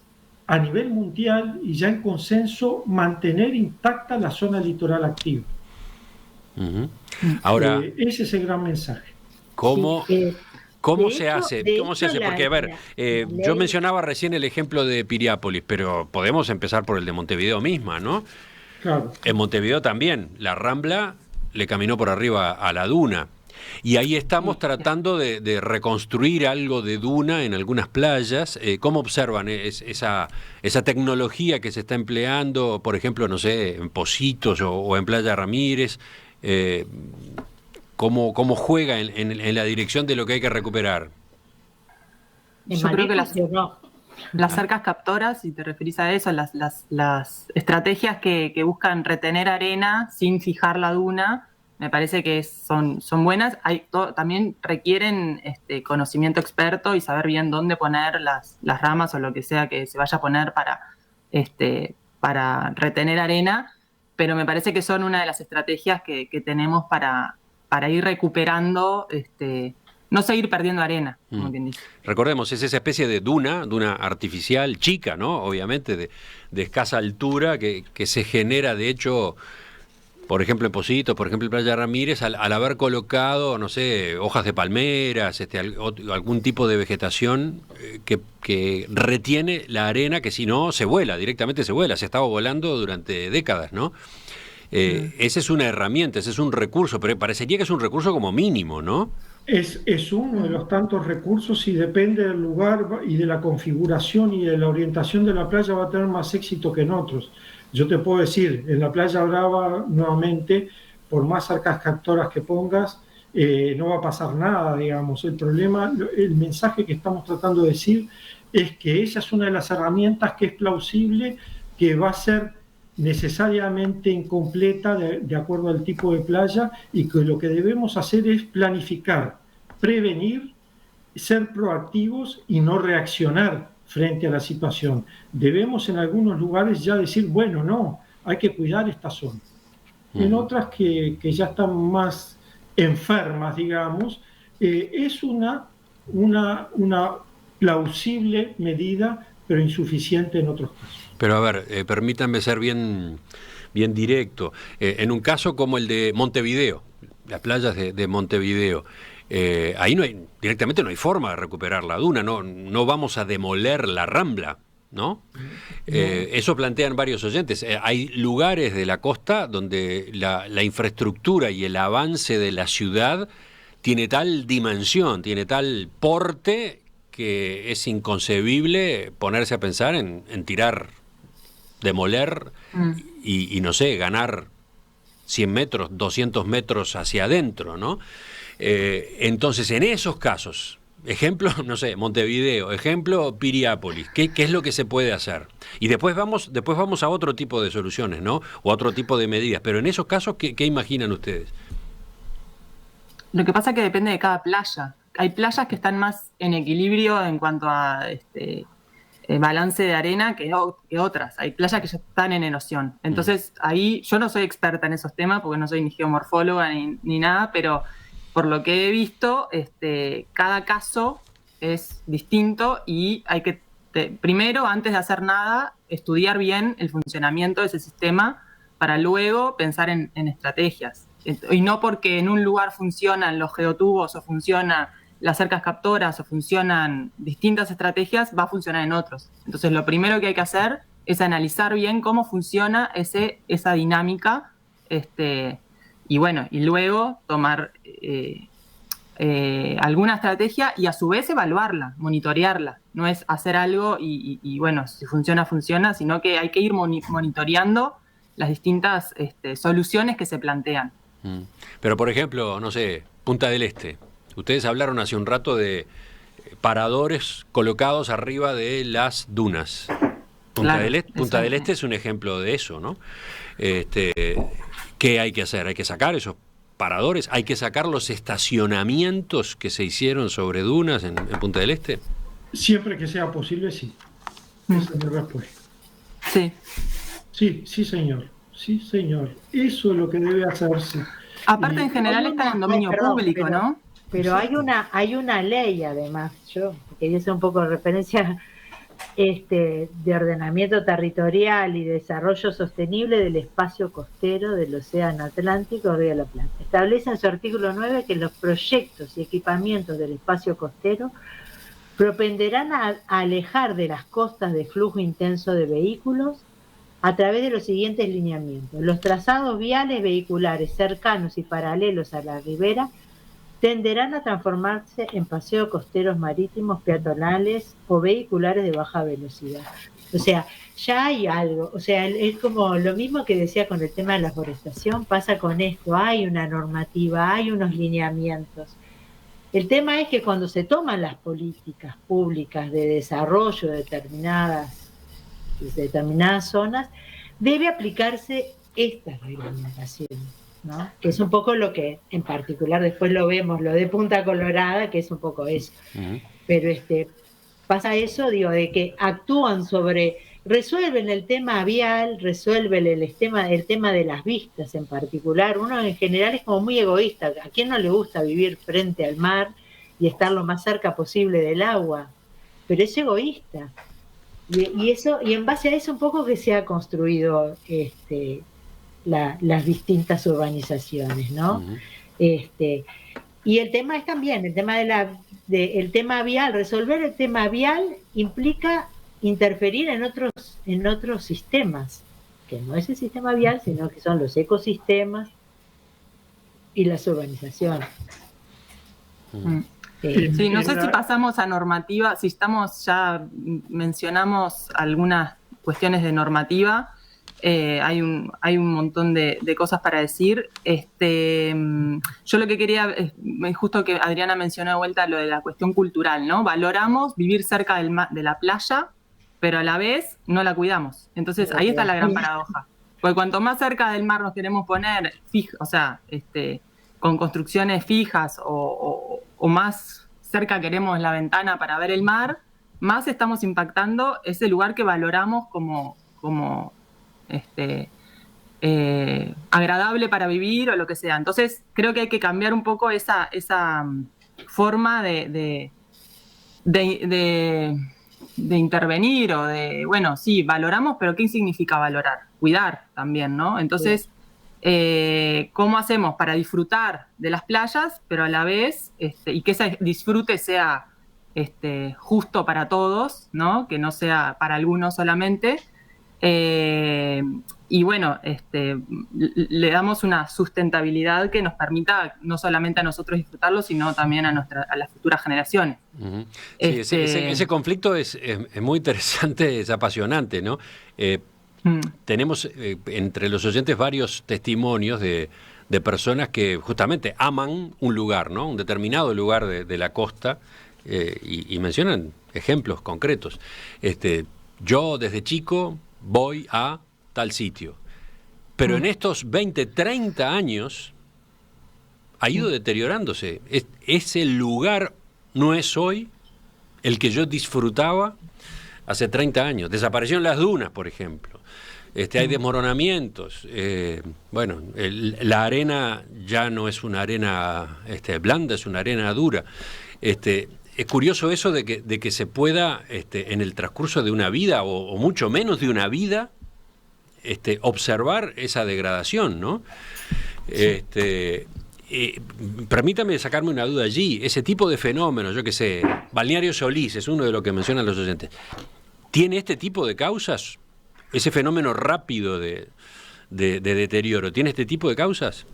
a nivel mundial y ya en consenso mantener intacta la zona litoral activa. Uh-huh. Ahora, ese es el gran mensaje. ¿Cómo se hace? Porque, a ver, yo mencionaba recién el ejemplo de Piriápolis, pero podemos empezar por el de Montevideo misma, ¿no? Claro. En Montevideo también, la Rambla le caminó por arriba a la duna. Y ahí estamos tratando de reconstruir algo de duna en algunas playas. ¿Cómo observan esa tecnología que se está empleando, por ejemplo, no sé, en Positos o en Playa Ramírez? ¿Cómo juega en la dirección de lo que hay que recuperar? Yo creo que las cercas captoras, si te referís a eso, las estrategias que buscan retener arena sin fijar la duna, me parece que son buenas. También requieren conocimiento experto y saber bien dónde poner las ramas o lo que sea que se vaya a poner para retener arena. pero me parece que son una de las estrategias que tenemos para ir recuperando, no seguir perdiendo arena, como quien dice. Recordemos, es esa especie de duna artificial, chica, ¿no? Obviamente, de escasa altura, que se genera, de hecho, por ejemplo, en Positos, por ejemplo, en Playa Ramírez, al haber colocado, no sé, hojas de palmeras, algún tipo de vegetación que retiene la arena, que si no, directamente se vuela, se ha estado volando durante décadas, ¿no? Esa es una herramienta, ese es un recurso, pero parecería que es un recurso como mínimo, ¿no? Es uno de los tantos recursos y depende del lugar y de la configuración y de la orientación de la playa, va a tener más éxito que en otros. Yo te puedo decir, en la Playa Brava, nuevamente, por más arcas captoras que pongas, no va a pasar nada, digamos. El problema, el mensaje que estamos tratando de decir es que esa es una de las herramientas que es plausible, que va a ser necesariamente incompleta de acuerdo al tipo de playa, y que lo que debemos hacer es planificar, prevenir, ser proactivos y no reaccionar frente a la situación. Debemos en algunos lugares ya decir, bueno, no, hay que cuidar esta zona. En otras que ya están más enfermas, digamos, es una plausible medida, pero insuficiente en otros casos. Pero a ver, permítanme ser bien directo. En un caso como el de Montevideo, las playas de Montevideo, ahí directamente no hay forma de recuperar la duna, no vamos a demoler la Rambla, ¿no? Eso plantean varios oyentes. Hay lugares de la costa donde la infraestructura y el avance de la ciudad tiene tal dimensión, tiene tal porte, que es inconcebible ponerse a pensar en tirar, demoler y no sé, ganar 100 metros, 200 metros hacia adentro, ¿no? Entonces, en esos casos, ejemplo, no sé, Montevideo, ejemplo, Piriápolis, ¿qué es lo que se puede hacer? Y después vamos a otro tipo de soluciones, ¿no? O a otro tipo de medidas. Pero en esos casos, ¿qué imaginan ustedes? Lo que pasa es que depende de cada playa. Hay playas que están más en equilibrio en cuanto a balance de arena que otras. Hay playas que ya están en erosión. Entonces, ahí yo no soy experta en esos temas porque no soy ni geomorfóloga ni nada, pero por lo que he visto, cada caso es distinto y hay que, primero, antes de hacer nada, estudiar bien el funcionamiento de ese sistema para luego pensar en estrategias. Y no porque en un lugar funcionan los geotubos o funcionan las cercas captoras o funcionan distintas estrategias, va a funcionar en otros. Entonces, lo primero que hay que hacer es analizar bien cómo funciona esa dinámica, y bueno, y luego tomar alguna estrategia y a su vez evaluarla, monitorearla. No es hacer algo y bueno, si funciona, funciona, sino que hay que ir monitoreando las distintas soluciones que se plantean. Pero, por ejemplo, no sé, Punta del Este. Ustedes hablaron hace un rato de paradores colocados arriba de las dunas. Punta del Este es un ejemplo de eso, ¿no? ¿Qué hay que hacer? Hay que sacar esos paradores, hay que sacar los estacionamientos que se hicieron sobre dunas en Punta del Este. Siempre que sea posible, sí. Esa es mi respuesta. Sí. Sí, señor. Sí, señor. Eso es lo que debe hacerse. Aparte, en general están en dominio público, ¿no? Pero hay una ley, además, yo quería hacer un poco de referencia de ordenamiento territorial y desarrollo sostenible del espacio costero del Océano Atlántico, Río de la Plata. Establece en su artículo 9 que los proyectos y equipamientos del espacio costero propenderán a alejar de las costas de flujo intenso de vehículos a través de los siguientes lineamientos. Los trazados viales vehiculares cercanos y paralelos a la ribera tenderán a transformarse en paseos costeros marítimos, peatonales o vehiculares de baja velocidad. O sea, ya hay algo. O sea, es como lo mismo que decía con el tema de la forestación, pasa con esto. Hay una normativa, hay unos lineamientos. El tema es que cuando se toman las políticas públicas de desarrollo de determinadas zonas, debe aplicarse esta reglamentación, ¿no? Que es un poco lo que en particular después lo vemos, lo de Punta Colorada, que es un poco eso. Pero pasa eso, digo, de que actúan sobre resuelven el tema vial, resuelven el tema de las vistas en particular. Uno en general es como muy egoísta. ¿A quién no le gusta vivir frente al mar y estar lo más cerca posible del agua? Pero es egoísta. Y en base a eso un poco que se ha construido las distintas urbanizaciones, ¿no? Y el tema es también, el tema el tema vial. Resolver el tema vial implica interferir en otros sistemas, que no es el sistema vial, sino que son los ecosistemas y las urbanizaciones. Sí, no sé si pasamos a normativa, si mencionamos algunas cuestiones de normativa, hay un montón de cosas para decir. Yo lo que quería, justo que Adriana mencionó de vuelta lo de la cuestión cultural, ¿no? Valoramos vivir cerca de la playa, pero a la vez no la cuidamos. Entonces ahí está la gran paradoja. Porque cuanto más cerca del mar nos queremos poner, con construcciones fijas o más cerca queremos la ventana para ver el mar, más estamos impactando ese lugar que valoramos como agradable para vivir o lo que sea. Entonces creo que hay que cambiar un poco esa forma de intervenir o de, bueno, sí, valoramos, pero ¿qué significa valorar? Cuidar también, ¿no? Entonces, ¿cómo hacemos para disfrutar de las playas, pero a la vez, y que ese disfrute sea justo para todos, ¿no? Que no sea para algunos solamente? Y bueno, le damos una sustentabilidad que nos permita no solamente a nosotros disfrutarlo, sino también a las futuras generaciones. Uh-huh. Sí, ese conflicto es muy interesante, es apasionante, ¿no? Tenemos entre los oyentes varios testimonios de personas que justamente aman un lugar, ¿no? Un determinado lugar de la costa, y mencionan ejemplos concretos. Yo desde chico voy a tal sitio, pero en estos 20, 30 años ha ido deteriorándose. Ese lugar no es hoy el que yo disfrutaba hace 30 años. Desaparecieron las dunas, por ejemplo. Hay desmoronamientos. La arena ya no es una arena blanda, es una arena dura. Es curioso eso de que se pueda, en el transcurso de una vida, o mucho menos de una vida, observar esa degradación, ¿no? Permítame sacarme una duda allí. Ese tipo de fenómenos, yo qué sé, Balneario Solís es uno de los que mencionan los oyentes. ¿Tiene este tipo de causas? Ese fenómeno rápido de deterioro, ¿tiene este tipo de causas?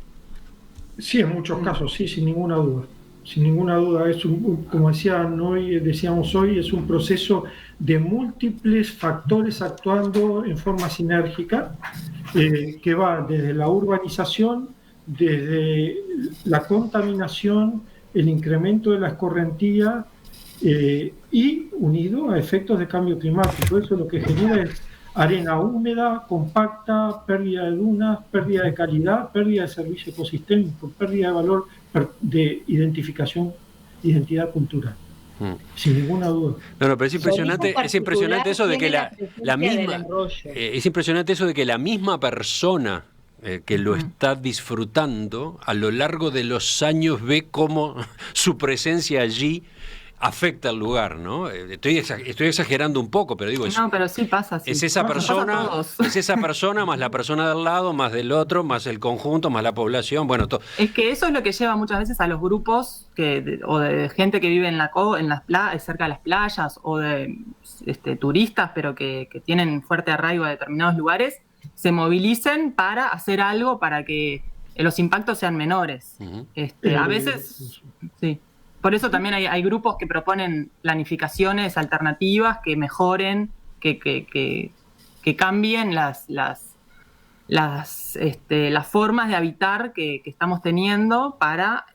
Sí, en muchos casos, sí, sin ninguna duda. Sin ninguna duda, como decíamos hoy, es un proceso de múltiples factores actuando en forma sinérgica, que va desde la urbanización, desde la contaminación, el incremento de la escorrentía, y unido a efectos de cambio climático. Eso lo que genera es arena húmeda, compacta, pérdida de dunas, pérdida de calidad, pérdida de servicio ecosistémico, pérdida de valor de identificación, identidad cultural. Sin ninguna duda. No, pero es impresionante eso de que la misma, es impresionante eso de que la misma persona que lo está disfrutando a lo largo de los años ve cómo su presencia allí afecta al lugar, ¿no? Estoy exagerando un poco, pero digo, no, pero sí pasa. Sí. Es esa persona más la persona del lado, más del otro, más el conjunto, más la población, bueno, todo. Es que eso es lo que lleva muchas veces a los grupos o de gente que vive cerca de las playas, o de turistas, pero que tienen fuerte arraigo a determinados lugares, se movilicen para hacer algo para que los impactos sean menores. Uh-huh. A veces, sí. Por eso también hay grupos que proponen planificaciones alternativas que mejoren, que cambien las formas de habitar que estamos teniendo para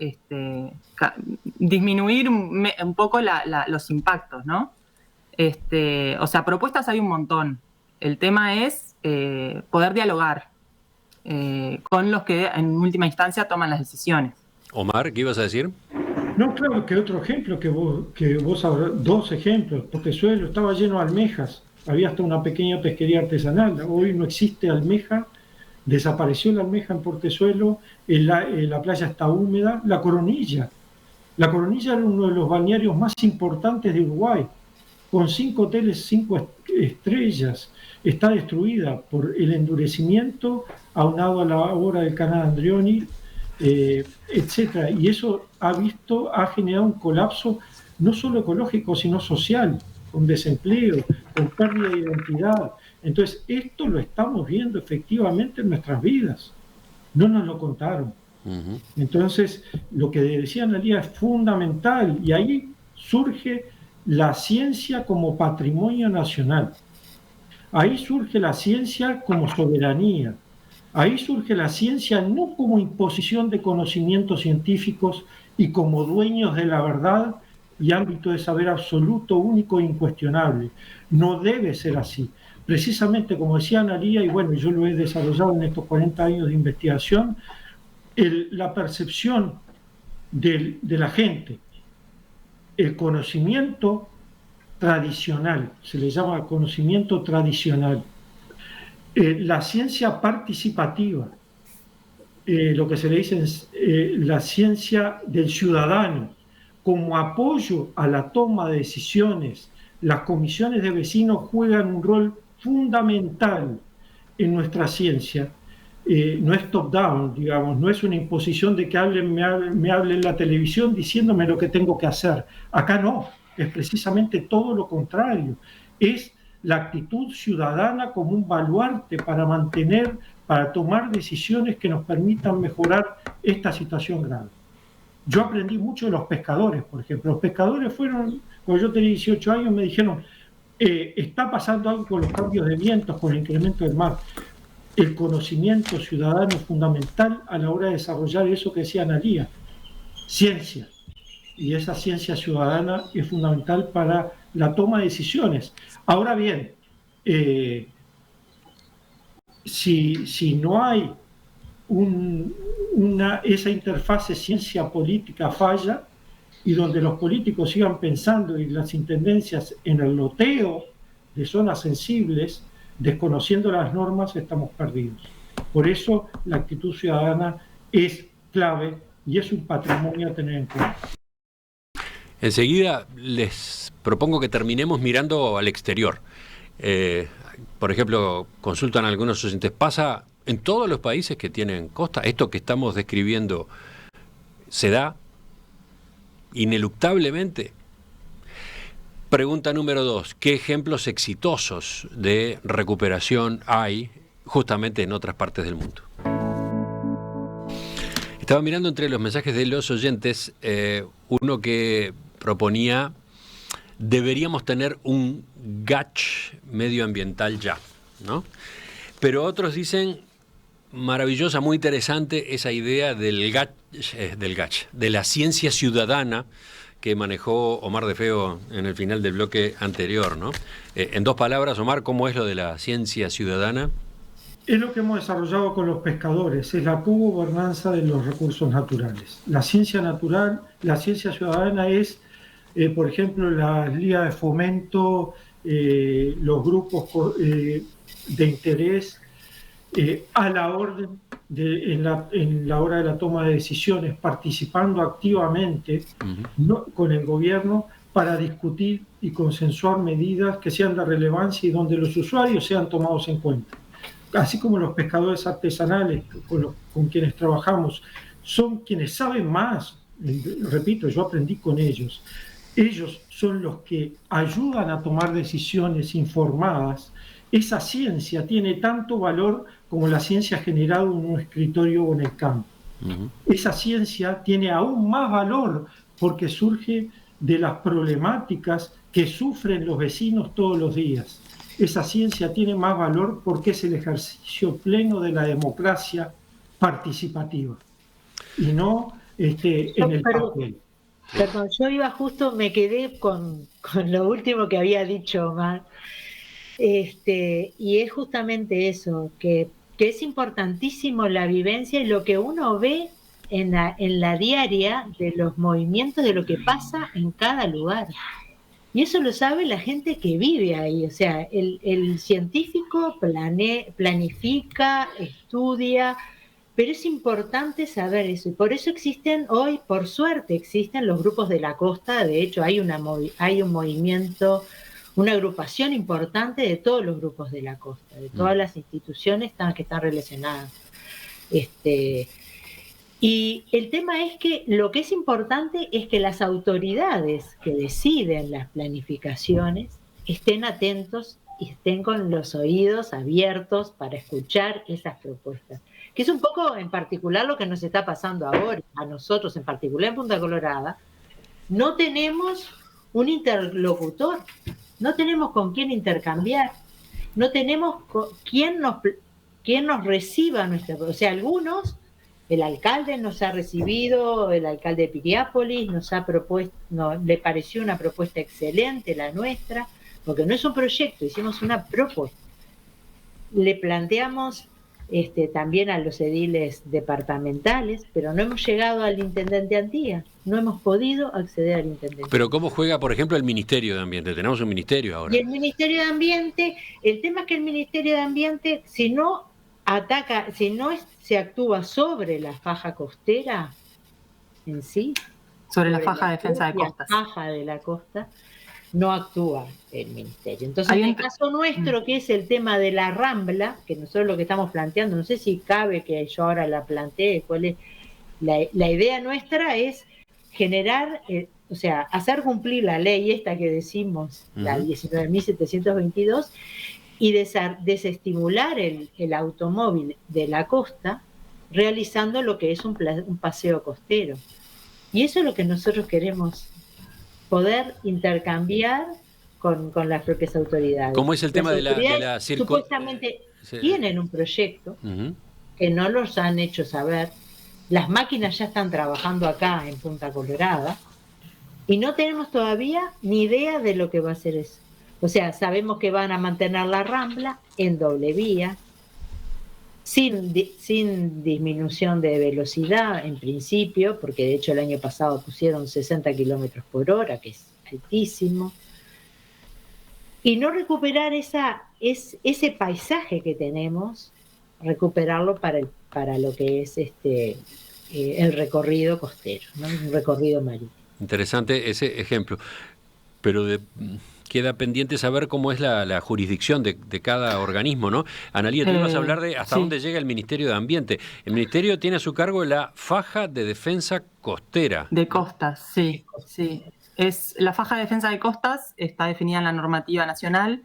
disminuir un poco los impactos, ¿no? Propuestas hay un montón. El tema es poder dialogar con los que en última instancia toman las decisiones. Omar, ¿qué ibas a decir? No, claro, que otro ejemplo que vos habrás, dos ejemplos, porque Suelo estaba lleno de almejas, había hasta una pequeña pesquería artesanal. Hoy no existe almeja, desapareció la almeja en Portezuelo, la playa está húmeda. La Coronilla era uno de los balnearios más importantes de Uruguay, con 5 hoteles 5 estrellas. Está destruida por el endurecimiento aunado a la obra del canal Andrioni, etcétera. Y eso ha generado un colapso no solo ecológico, sino social, con desempleo, con pérdida de identidad. Entonces, esto lo estamos viendo efectivamente en nuestras vidas. No nos lo contaron. Ujú. Entonces, lo que decía Analía es fundamental, y ahí surge la ciencia como patrimonio nacional. Ahí surge la ciencia como soberanía. Ahí surge la ciencia no como imposición de conocimientos científicos y como dueños de la verdad y ámbito de saber absoluto, único e incuestionable. No debe ser así. Precisamente como decía Analía, y bueno, yo lo he desarrollado en estos 40 años de investigación, la percepción de la gente, el conocimiento tradicional, se le llama conocimiento tradicional, la ciencia participativa, lo que se le dice la ciencia del ciudadano, como apoyo a la toma de decisiones. Las comisiones de vecinos juegan un rol fundamental en nuestra ciencia. No es top-down, digamos, no es una imposición de que me hable en la televisión diciéndome lo que tengo que hacer. Acá no, es precisamente todo lo contrario. Es la actitud ciudadana como un baluarte para tomar decisiones que nos permitan mejorar esta situación grave. Yo aprendí mucho de los pescadores, por ejemplo. Los pescadores fueron, cuando yo tenía 18 años, me dijeron, está pasando algo con los cambios de vientos, con el incremento del mar. El conocimiento ciudadano es fundamental a la hora de desarrollar eso que decía Analía, ciencia. Y esa ciencia ciudadana es fundamental para la toma de decisiones. Ahora bien, si no hay esa interfase ciencia-política falla, y donde los políticos sigan pensando y las intendencias en el loteo de zonas sensibles, desconociendo las normas, estamos perdidos. Por eso la actitud ciudadana es clave y es un patrimonio a tener en cuenta. Enseguida les propongo que terminemos mirando al exterior. Por ejemplo, consultan algunos oyentes, ¿pasa en todos los países que tienen costa? ¿Esto que estamos describiendo se da ineluctablemente? Pregunta número 2, ¿qué ejemplos exitosos de recuperación hay justamente en otras partes del mundo? Estaba mirando entre los mensajes de los oyentes uno que proponía: deberíamos tener un GACH medioambiental ya, ¿no? Pero otros dicen, maravillosa, muy interesante esa idea del GACH, de la ciencia ciudadana que manejó Omar de Feo en el final del bloque anterior, ¿no? En 2 palabras, Omar, ¿cómo es lo de la ciencia ciudadana? Es lo que hemos desarrollado con los pescadores, es la cogobernanza de los recursos naturales. La ciencia natural, la ciencia ciudadana es, por ejemplo, la liga de fomento, los grupos de interés, a la orden en la hora de la toma de decisiones, participando activamente con el gobierno para discutir y consensuar medidas que sean de relevancia y donde los usuarios sean tomados en cuenta. Así como los pescadores artesanales con quienes trabajamos son quienes saben más, repito, yo aprendí con ellos. Ellos son los que ayudan a tomar decisiones informadas. Esa ciencia tiene tanto valor como la ciencia generada en un escritorio o en el campo. Esa ciencia tiene aún más valor porque surge de las problemáticas que sufren los vecinos todos los días. Esa ciencia tiene más valor porque es el ejercicio pleno de la democracia participativa y no en el papel. Perdón, yo iba justo, me quedé con lo último que había dicho Omar, y es justamente eso, que es importantísimo la vivencia y lo que uno ve en la diaria de los movimientos, de lo que pasa en cada lugar. Y eso lo sabe la gente que vive ahí. O sea, el científico planifica, estudia, pero es importante saber eso. Y por eso existen hoy, por suerte, existen los grupos de la costa. De hecho, hay un movimiento, una agrupación importante de todos los grupos de la costa, de todas las instituciones que están relacionadas. Y el tema es que lo que es importante es que las autoridades que deciden las planificaciones estén atentos y estén con los oídos abiertos para escuchar esas propuestas. Que es un poco en particular lo que nos está pasando ahora, a nosotros en particular en Punta Colorada. No tenemos un interlocutor, no tenemos con quién intercambiar, no tenemos quién nos reciba nuestra... O sea, algunos... El alcalde nos ha recibido, el alcalde de Piriápolis nos ha propuesto, le pareció una propuesta excelente la nuestra, porque no es un proyecto, hicimos una propuesta. Le planteamos también a los ediles departamentales, pero no hemos llegado al intendente Antía, no hemos podido acceder al intendente. Pero ¿cómo juega, por ejemplo, el Ministerio de Ambiente? Tenemos un ministerio ahora. Y el Ministerio de Ambiente, el tema es que el Ministerio de Ambiente, si no se actúa sobre la faja costera en sí, sobre la faja de defensa de costas, faja de la costa, no actúa el ministerio. Entonces, en el caso nuestro, que es el tema de la rambla, que nosotros lo que estamos planteando, no sé si cabe que yo ahora la plantee, cuál es la idea nuestra es generar, o sea, hacer cumplir la ley esta que decimos, la 19.722, y desestimular el automóvil de la costa, realizando lo que es un paseo costero. Y eso es lo que nosotros queremos, poder intercambiar con las propias autoridades. ¿Cómo es el tema de la supuestamente tienen un proyecto que no los han hecho saber. Las máquinas ya están trabajando acá en Punta Colorada y no tenemos todavía ni idea de lo que va a ser eso. O sea, sabemos que van a mantener la rambla en doble vía, sin disminución de velocidad en principio, porque de hecho el año pasado pusieron 60 kilómetros por hora, que es altísimo, y no recuperar ese paisaje que tenemos, recuperarlo para lo que es el recorrido costero, ¿no? Un recorrido marítimo. Interesante ese ejemplo, pero queda pendiente saber cómo es la jurisdicción de cada organismo, ¿no? Analía, tú ibas a hablar de hasta dónde llega el Ministerio de Ambiente. El Ministerio tiene a su cargo la faja de defensa costera. De costas, sí. La faja de defensa de costas está definida en la normativa nacional.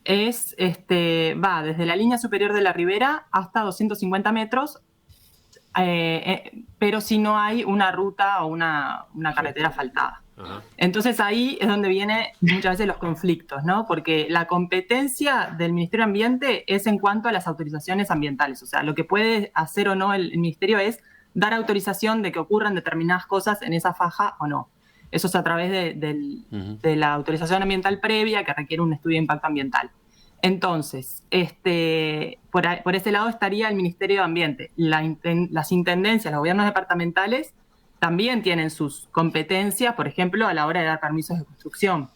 Va desde la línea superior de la ribera hasta 250 metros, pero si no hay una ruta o una carretera asfaltada. Ajá. Entonces ahí es donde vienen muchas veces los conflictos, ¿no? Porque la competencia del Ministerio de Ambiente es en cuanto a las autorizaciones ambientales. O sea, lo que puede hacer o no el Ministerio es dar autorización de que ocurran determinadas cosas en esa faja o no. Eso es a través de la autorización ambiental previa que requiere un estudio de impacto ambiental. Entonces, por ese lado estaría el Ministerio de Ambiente. Las intendencias, los gobiernos departamentales también tienen sus competencias, por ejemplo, a la hora de dar permisos de construcción.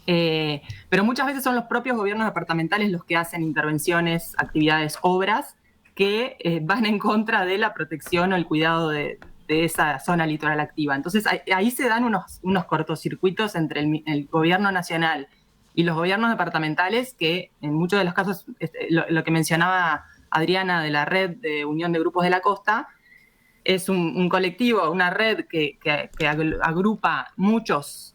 Pero muchas veces son los propios gobiernos departamentales los que hacen intervenciones, actividades, obras que van en contra de la protección o el cuidado de esa zona litoral activa. Entonces ahí se dan unos cortocircuitos entre el gobierno nacional y los gobiernos departamentales que en muchos de los casos, lo que mencionaba Adriana de la red de Unión de Grupos de la Costa, es un colectivo, una red que agrupa muchos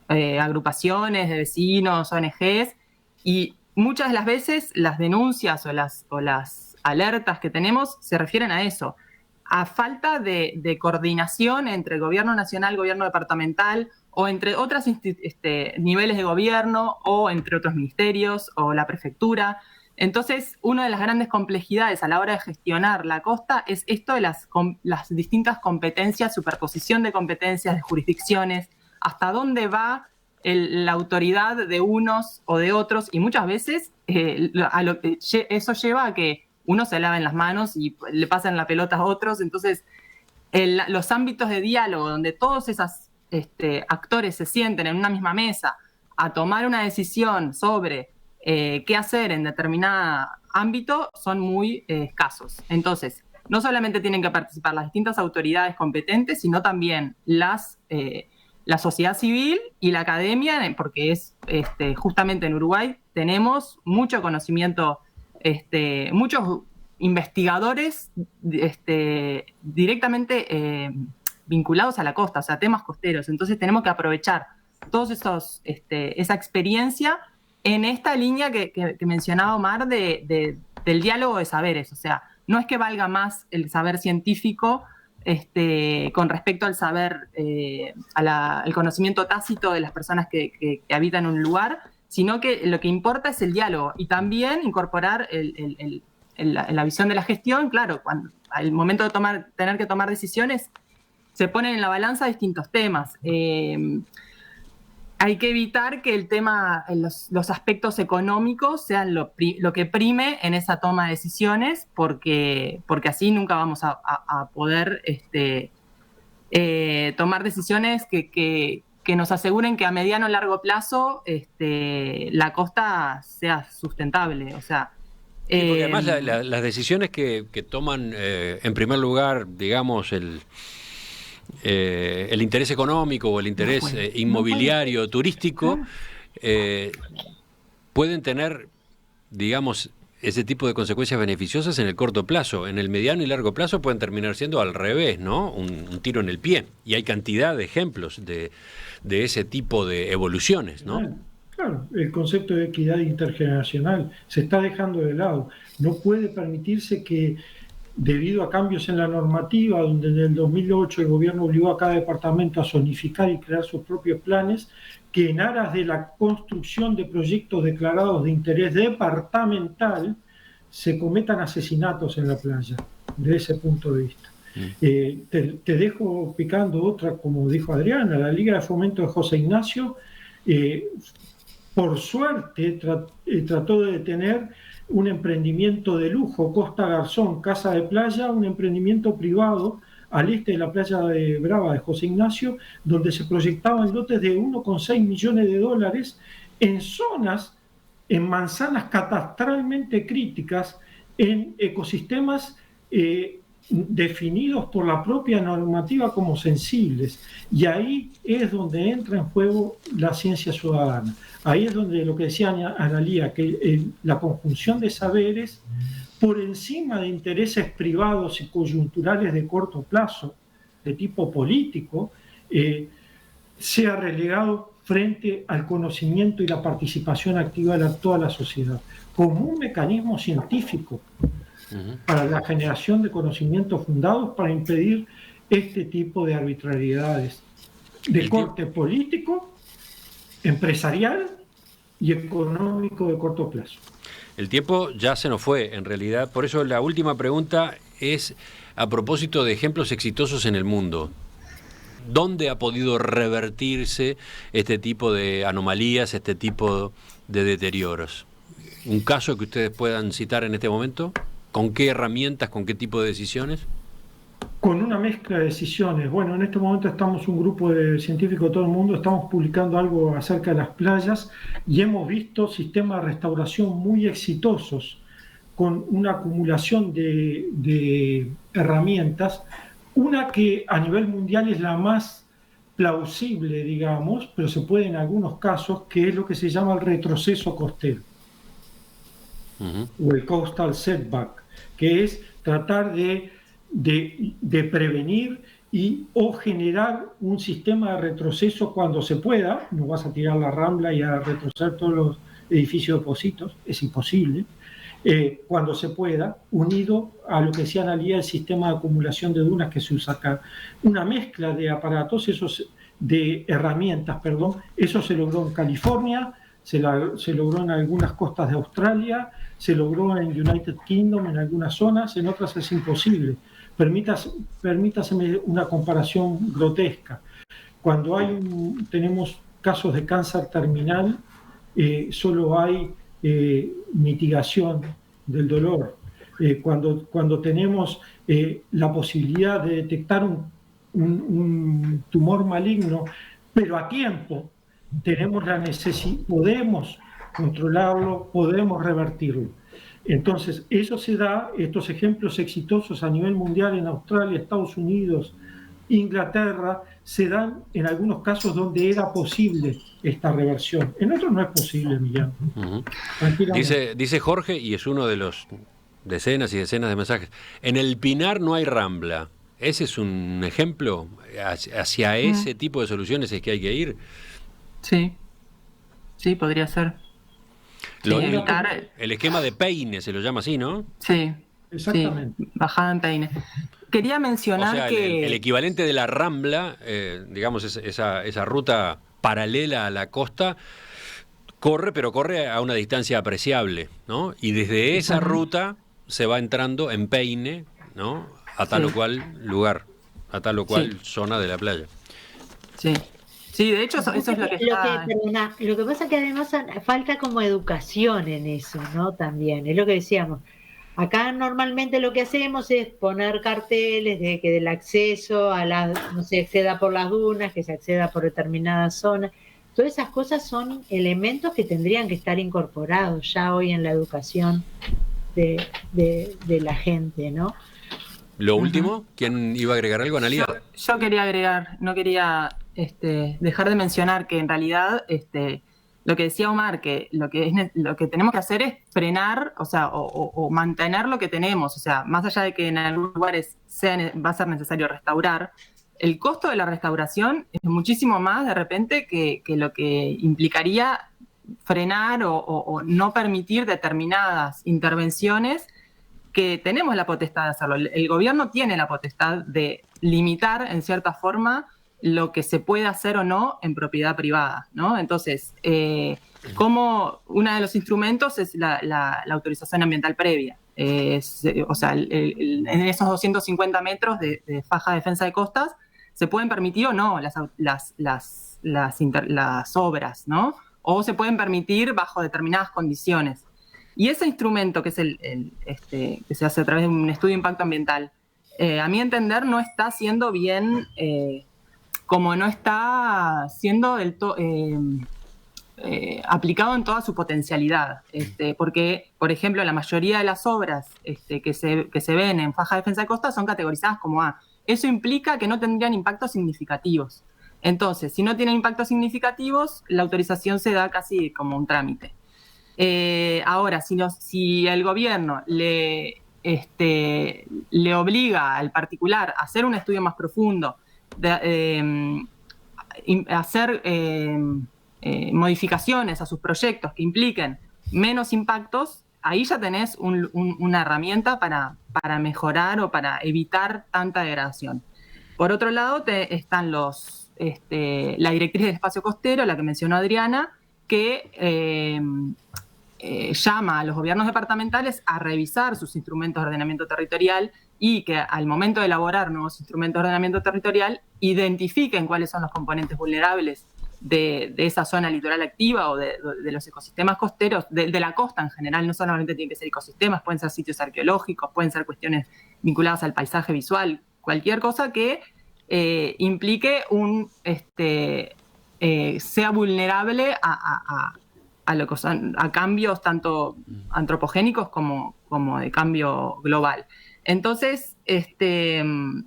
agrupaciones de vecinos, ONGs, y muchas de las veces las denuncias o las alertas que tenemos se refieren a eso, a falta de coordinación entre el gobierno nacional, gobierno departamental, o entre otros niveles de gobierno, o entre otros ministerios, o la prefectura. Entonces, una de las grandes complejidades a la hora de gestionar la costa es esto de las distintas competencias, superposición de competencias, de jurisdicciones, hasta dónde va la autoridad de unos o de otros, y muchas veces eso lleva a que uno se lava en las manos y le pasan la pelota a otros. Entonces, los ámbitos de diálogo donde todas esas actores se sienten en una misma mesa a tomar una decisión sobre qué hacer en determinado ámbito son muy escasos. Entonces, no solamente tienen que participar las distintas autoridades competentes, sino también la sociedad civil y la academia, porque es justamente en Uruguay tenemos mucho conocimiento, muchos investigadores directamente vinculados a la costa, o sea, temas costeros. Entonces tenemos que aprovechar todos esos, esa experiencia en esta línea que mencionaba Omar del diálogo de saberes. O sea, no es que valga más el saber científico con respecto al saber, al conocimiento tácito de las personas que habitan un lugar, sino que lo que importa es el diálogo y también incorporar la visión de la gestión. Claro, cuando al momento de tener que tomar decisiones, se ponen en la balanza distintos temas. Hay que evitar que el tema, los aspectos económicos sean lo que prime en esa toma de decisiones, porque así nunca vamos a poder tomar decisiones que nos aseguren que a mediano o largo plazo la costa sea sustentable. O sea, porque además las decisiones que toman, en primer lugar, digamos, el interés económico o el interés inmobiliario, turístico, pueden tener, digamos, ese tipo de consecuencias beneficiosas en el corto plazo. En el mediano y largo plazo pueden terminar siendo al revés, ¿no? Un tiro en el pie. Y hay cantidad de ejemplos de ese tipo de evoluciones, ¿no? Claro, el concepto de equidad intergeneracional se está dejando de lado. No puede permitirse que, debido a cambios en la normativa, donde en el 2008 el gobierno obligó a cada departamento a zonificar y crear sus propios planes, que en aras de la construcción de proyectos declarados de interés departamental se cometan asesinatos en la playa, desde ese punto de vista. Te dejo picando otra, como dijo Adriana, la Liga de Fomento de José Ignacio, por suerte trató de detener un emprendimiento de lujo, Costa Garzón, Casa de Playa, un emprendimiento privado al este de la playa de Brava de José Ignacio, donde se proyectaban lotes de 1,6 millones de dólares en zonas, en manzanas catastralmente críticas, en ecosistemas definidos por la propia normativa como sensibles. Y ahí es donde entra en juego la ciencia ciudadana. Ahí es donde lo que decía Analía, que la conjunción de saberes por encima de intereses privados y coyunturales de corto plazo, de tipo político, sea relegado frente al conocimiento y la participación activa de toda la sociedad, como un mecanismo científico para la generación de conocimientos fundados para impedir este tipo de arbitrariedades de corte político, empresarial y económico de corto plazo. El tiempo ya se nos fue, en realidad. Por eso la última pregunta es a propósito de ejemplos exitosos en el mundo. ¿Dónde ha podido revertirse este tipo de anomalías, este tipo de deterioros? ¿Un caso que ustedes puedan citar en este momento? ¿Con qué herramientas, con qué tipo de decisiones? Con una mezcla de decisiones. Bueno, en este momento estamos un grupo de científicos de todo el mundo, estamos publicando algo acerca de las playas y hemos visto sistemas de restauración muy exitosos con una acumulación de herramientas. Una que a nivel mundial es la más plausible, digamos, pero se puede en algunos casos, que es lo que se llama el retroceso costero. O el coastal setback, que es tratar de prevenir o generar un sistema de retroceso cuando se pueda. No vas a tirar la rambla y a retroceder todos los edificios de Pocitos, es imposible. Cuando se pueda, unido a lo que decía Analía, el sistema de acumulación de dunas que se usa acá. Una mezcla de aparatos, de herramientas, eso se logró en California, se logró en algunas costas de Australia, se logró en United Kingdom, en algunas zonas, en otras es imposible. Permítaseme una comparación grotesca. Cuando tenemos casos de cáncer terminal, solo hay mitigación del dolor. Cuando tenemos la posibilidad de detectar un tumor maligno, pero a tiempo tenemos la necesidad, podemos controlarlo, podemos revertirlo. Entonces, eso se da, estos ejemplos exitosos a nivel mundial en Australia, Estados Unidos, Inglaterra, se dan en algunos casos donde era posible esta reversión. En otros no es posible, Millán. Uh-huh. Dice Jorge, y es uno de los decenas y decenas de mensajes, en el Pinar no hay rambla. ¿Ese es un ejemplo? ¿Hacia ese tipo de soluciones es que hay que ir? Sí, sí, podría ser. El esquema de Peine se lo llama así, ¿no? Sí, exactamente. Sí, bajada en Peine. Quería mencionar, o sea, que el equivalente de la rambla, digamos, esa ruta paralela a la costa, pero corre a una distancia apreciable, ¿no? Y desde esa ruta se va entrando en Peine, ¿no? A tal o cual lugar, a tal o cual zona de la playa. Sí. Sí, de hecho eso es lo que está... Lo que pasa es que además falta como educación en eso, ¿no? También, es lo que decíamos. Acá normalmente lo que hacemos es poner carteles de que del acceso a no se acceda por las dunas, que se acceda por determinadas zonas. Todas esas cosas son elementos que tendrían que estar incorporados ya hoy en la educación de la gente, ¿no? Lo último, ¿quién iba a agregar algo, Analía? Yo quería agregar, no quería dejar de mencionar que en realidad lo que decía Omar, que lo que tenemos que hacer es frenar, o sea, o mantener lo que tenemos, o sea, más allá de que en algunos lugares va a ser necesario restaurar, el costo de la restauración es muchísimo más de repente que lo que implicaría frenar o no permitir determinadas intervenciones que tenemos la potestad de hacerlo. El gobierno tiene la potestad de limitar, en cierta forma, lo que se puede hacer o no en propiedad privada, ¿no? Entonces, como uno de los instrumentos es la autorización ambiental previa. O sea, en esos 250 metros de faja de defensa de costas, se pueden permitir o no las obras, ¿no? O se pueden permitir bajo determinadas condiciones. Y ese instrumento, que es que se hace a través de un estudio de impacto ambiental, a mi entender no está siendo bien, como no está siendo aplicado en toda su potencialidad. Porque, por ejemplo, la mayoría de las obras que se ven en faja de defensa de costa son categorizadas como A. Eso implica que no tendrían impactos significativos. Entonces, si no tienen impactos significativos, la autorización se da casi como un trámite. Ahora, si el gobierno le obliga al particular a hacer un estudio más profundo, hacer modificaciones a sus proyectos que impliquen menos impactos, ahí ya tenés una herramienta para mejorar o para evitar tanta degradación. Por otro lado, están la directriz del espacio costero, la que mencionó Adriana, que llama a los gobiernos departamentales a revisar sus instrumentos de ordenamiento territorial y que al momento de elaborar nuevos instrumentos de ordenamiento territorial identifiquen cuáles son los componentes vulnerables de esa zona litoral activa o de los ecosistemas costeros, de la costa en general. No solamente tienen que ser ecosistemas, pueden ser sitios arqueológicos, pueden ser cuestiones vinculadas al paisaje visual, cualquier cosa que implique sea vulnerable a cambios tanto antropogénicos como de cambio global. Entonces, tener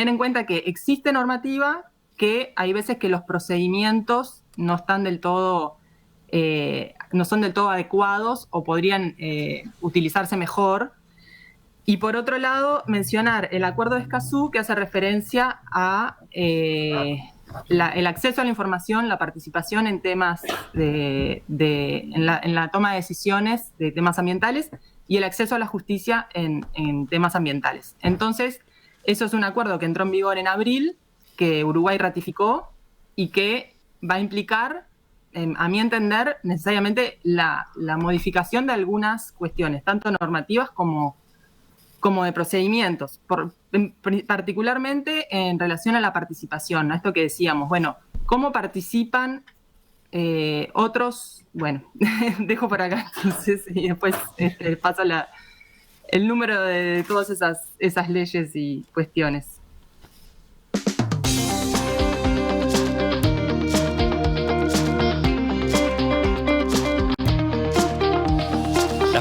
en cuenta que existe normativa, que hay veces que los procedimientos no están del todo, no son del todo adecuados o podrían utilizarse mejor. Y por otro lado, mencionar el acuerdo de Escazú, que hace referencia a el acceso a la información, la participación en temas en la toma de decisiones de temas ambientales y el acceso a la justicia en temas ambientales. Entonces, eso es un acuerdo que entró en vigor en abril, que Uruguay ratificó y que va a implicar, a mi entender, necesariamente la modificación de algunas cuestiones, tanto normativas como de procedimientos, particularmente en relación a la participación, a esto que decíamos, bueno, ¿cómo participan otros? Bueno, dejo por acá entonces y después paso el número de todas esas leyes y cuestiones.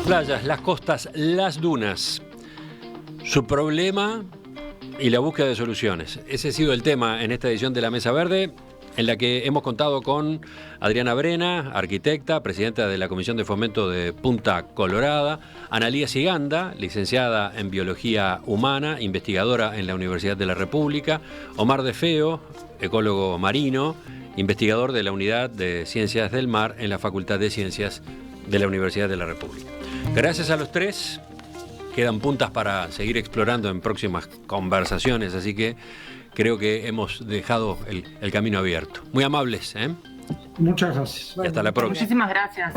Las playas, las costas, las dunas. Su problema y la búsqueda de soluciones. Ese ha sido el tema en esta edición de La Mesa Verde, en la que hemos contado con Adriana Brena, arquitecta, presidenta de la Comisión de Fomento de Punta Colorada, Analía Siganda, licenciada en Biología Humana, investigadora en la Universidad de la República, Omar De Feo, ecólogo marino, investigador de la Unidad de Ciencias del Mar en la Facultad de Ciencias de la Universidad de la República. Gracias a los tres. Quedan puntas para seguir explorando en próximas conversaciones, así que creo que hemos dejado el camino abierto. Muy amables, ¿eh? Muchas gracias. Y hasta la próxima. Muchísimas gracias.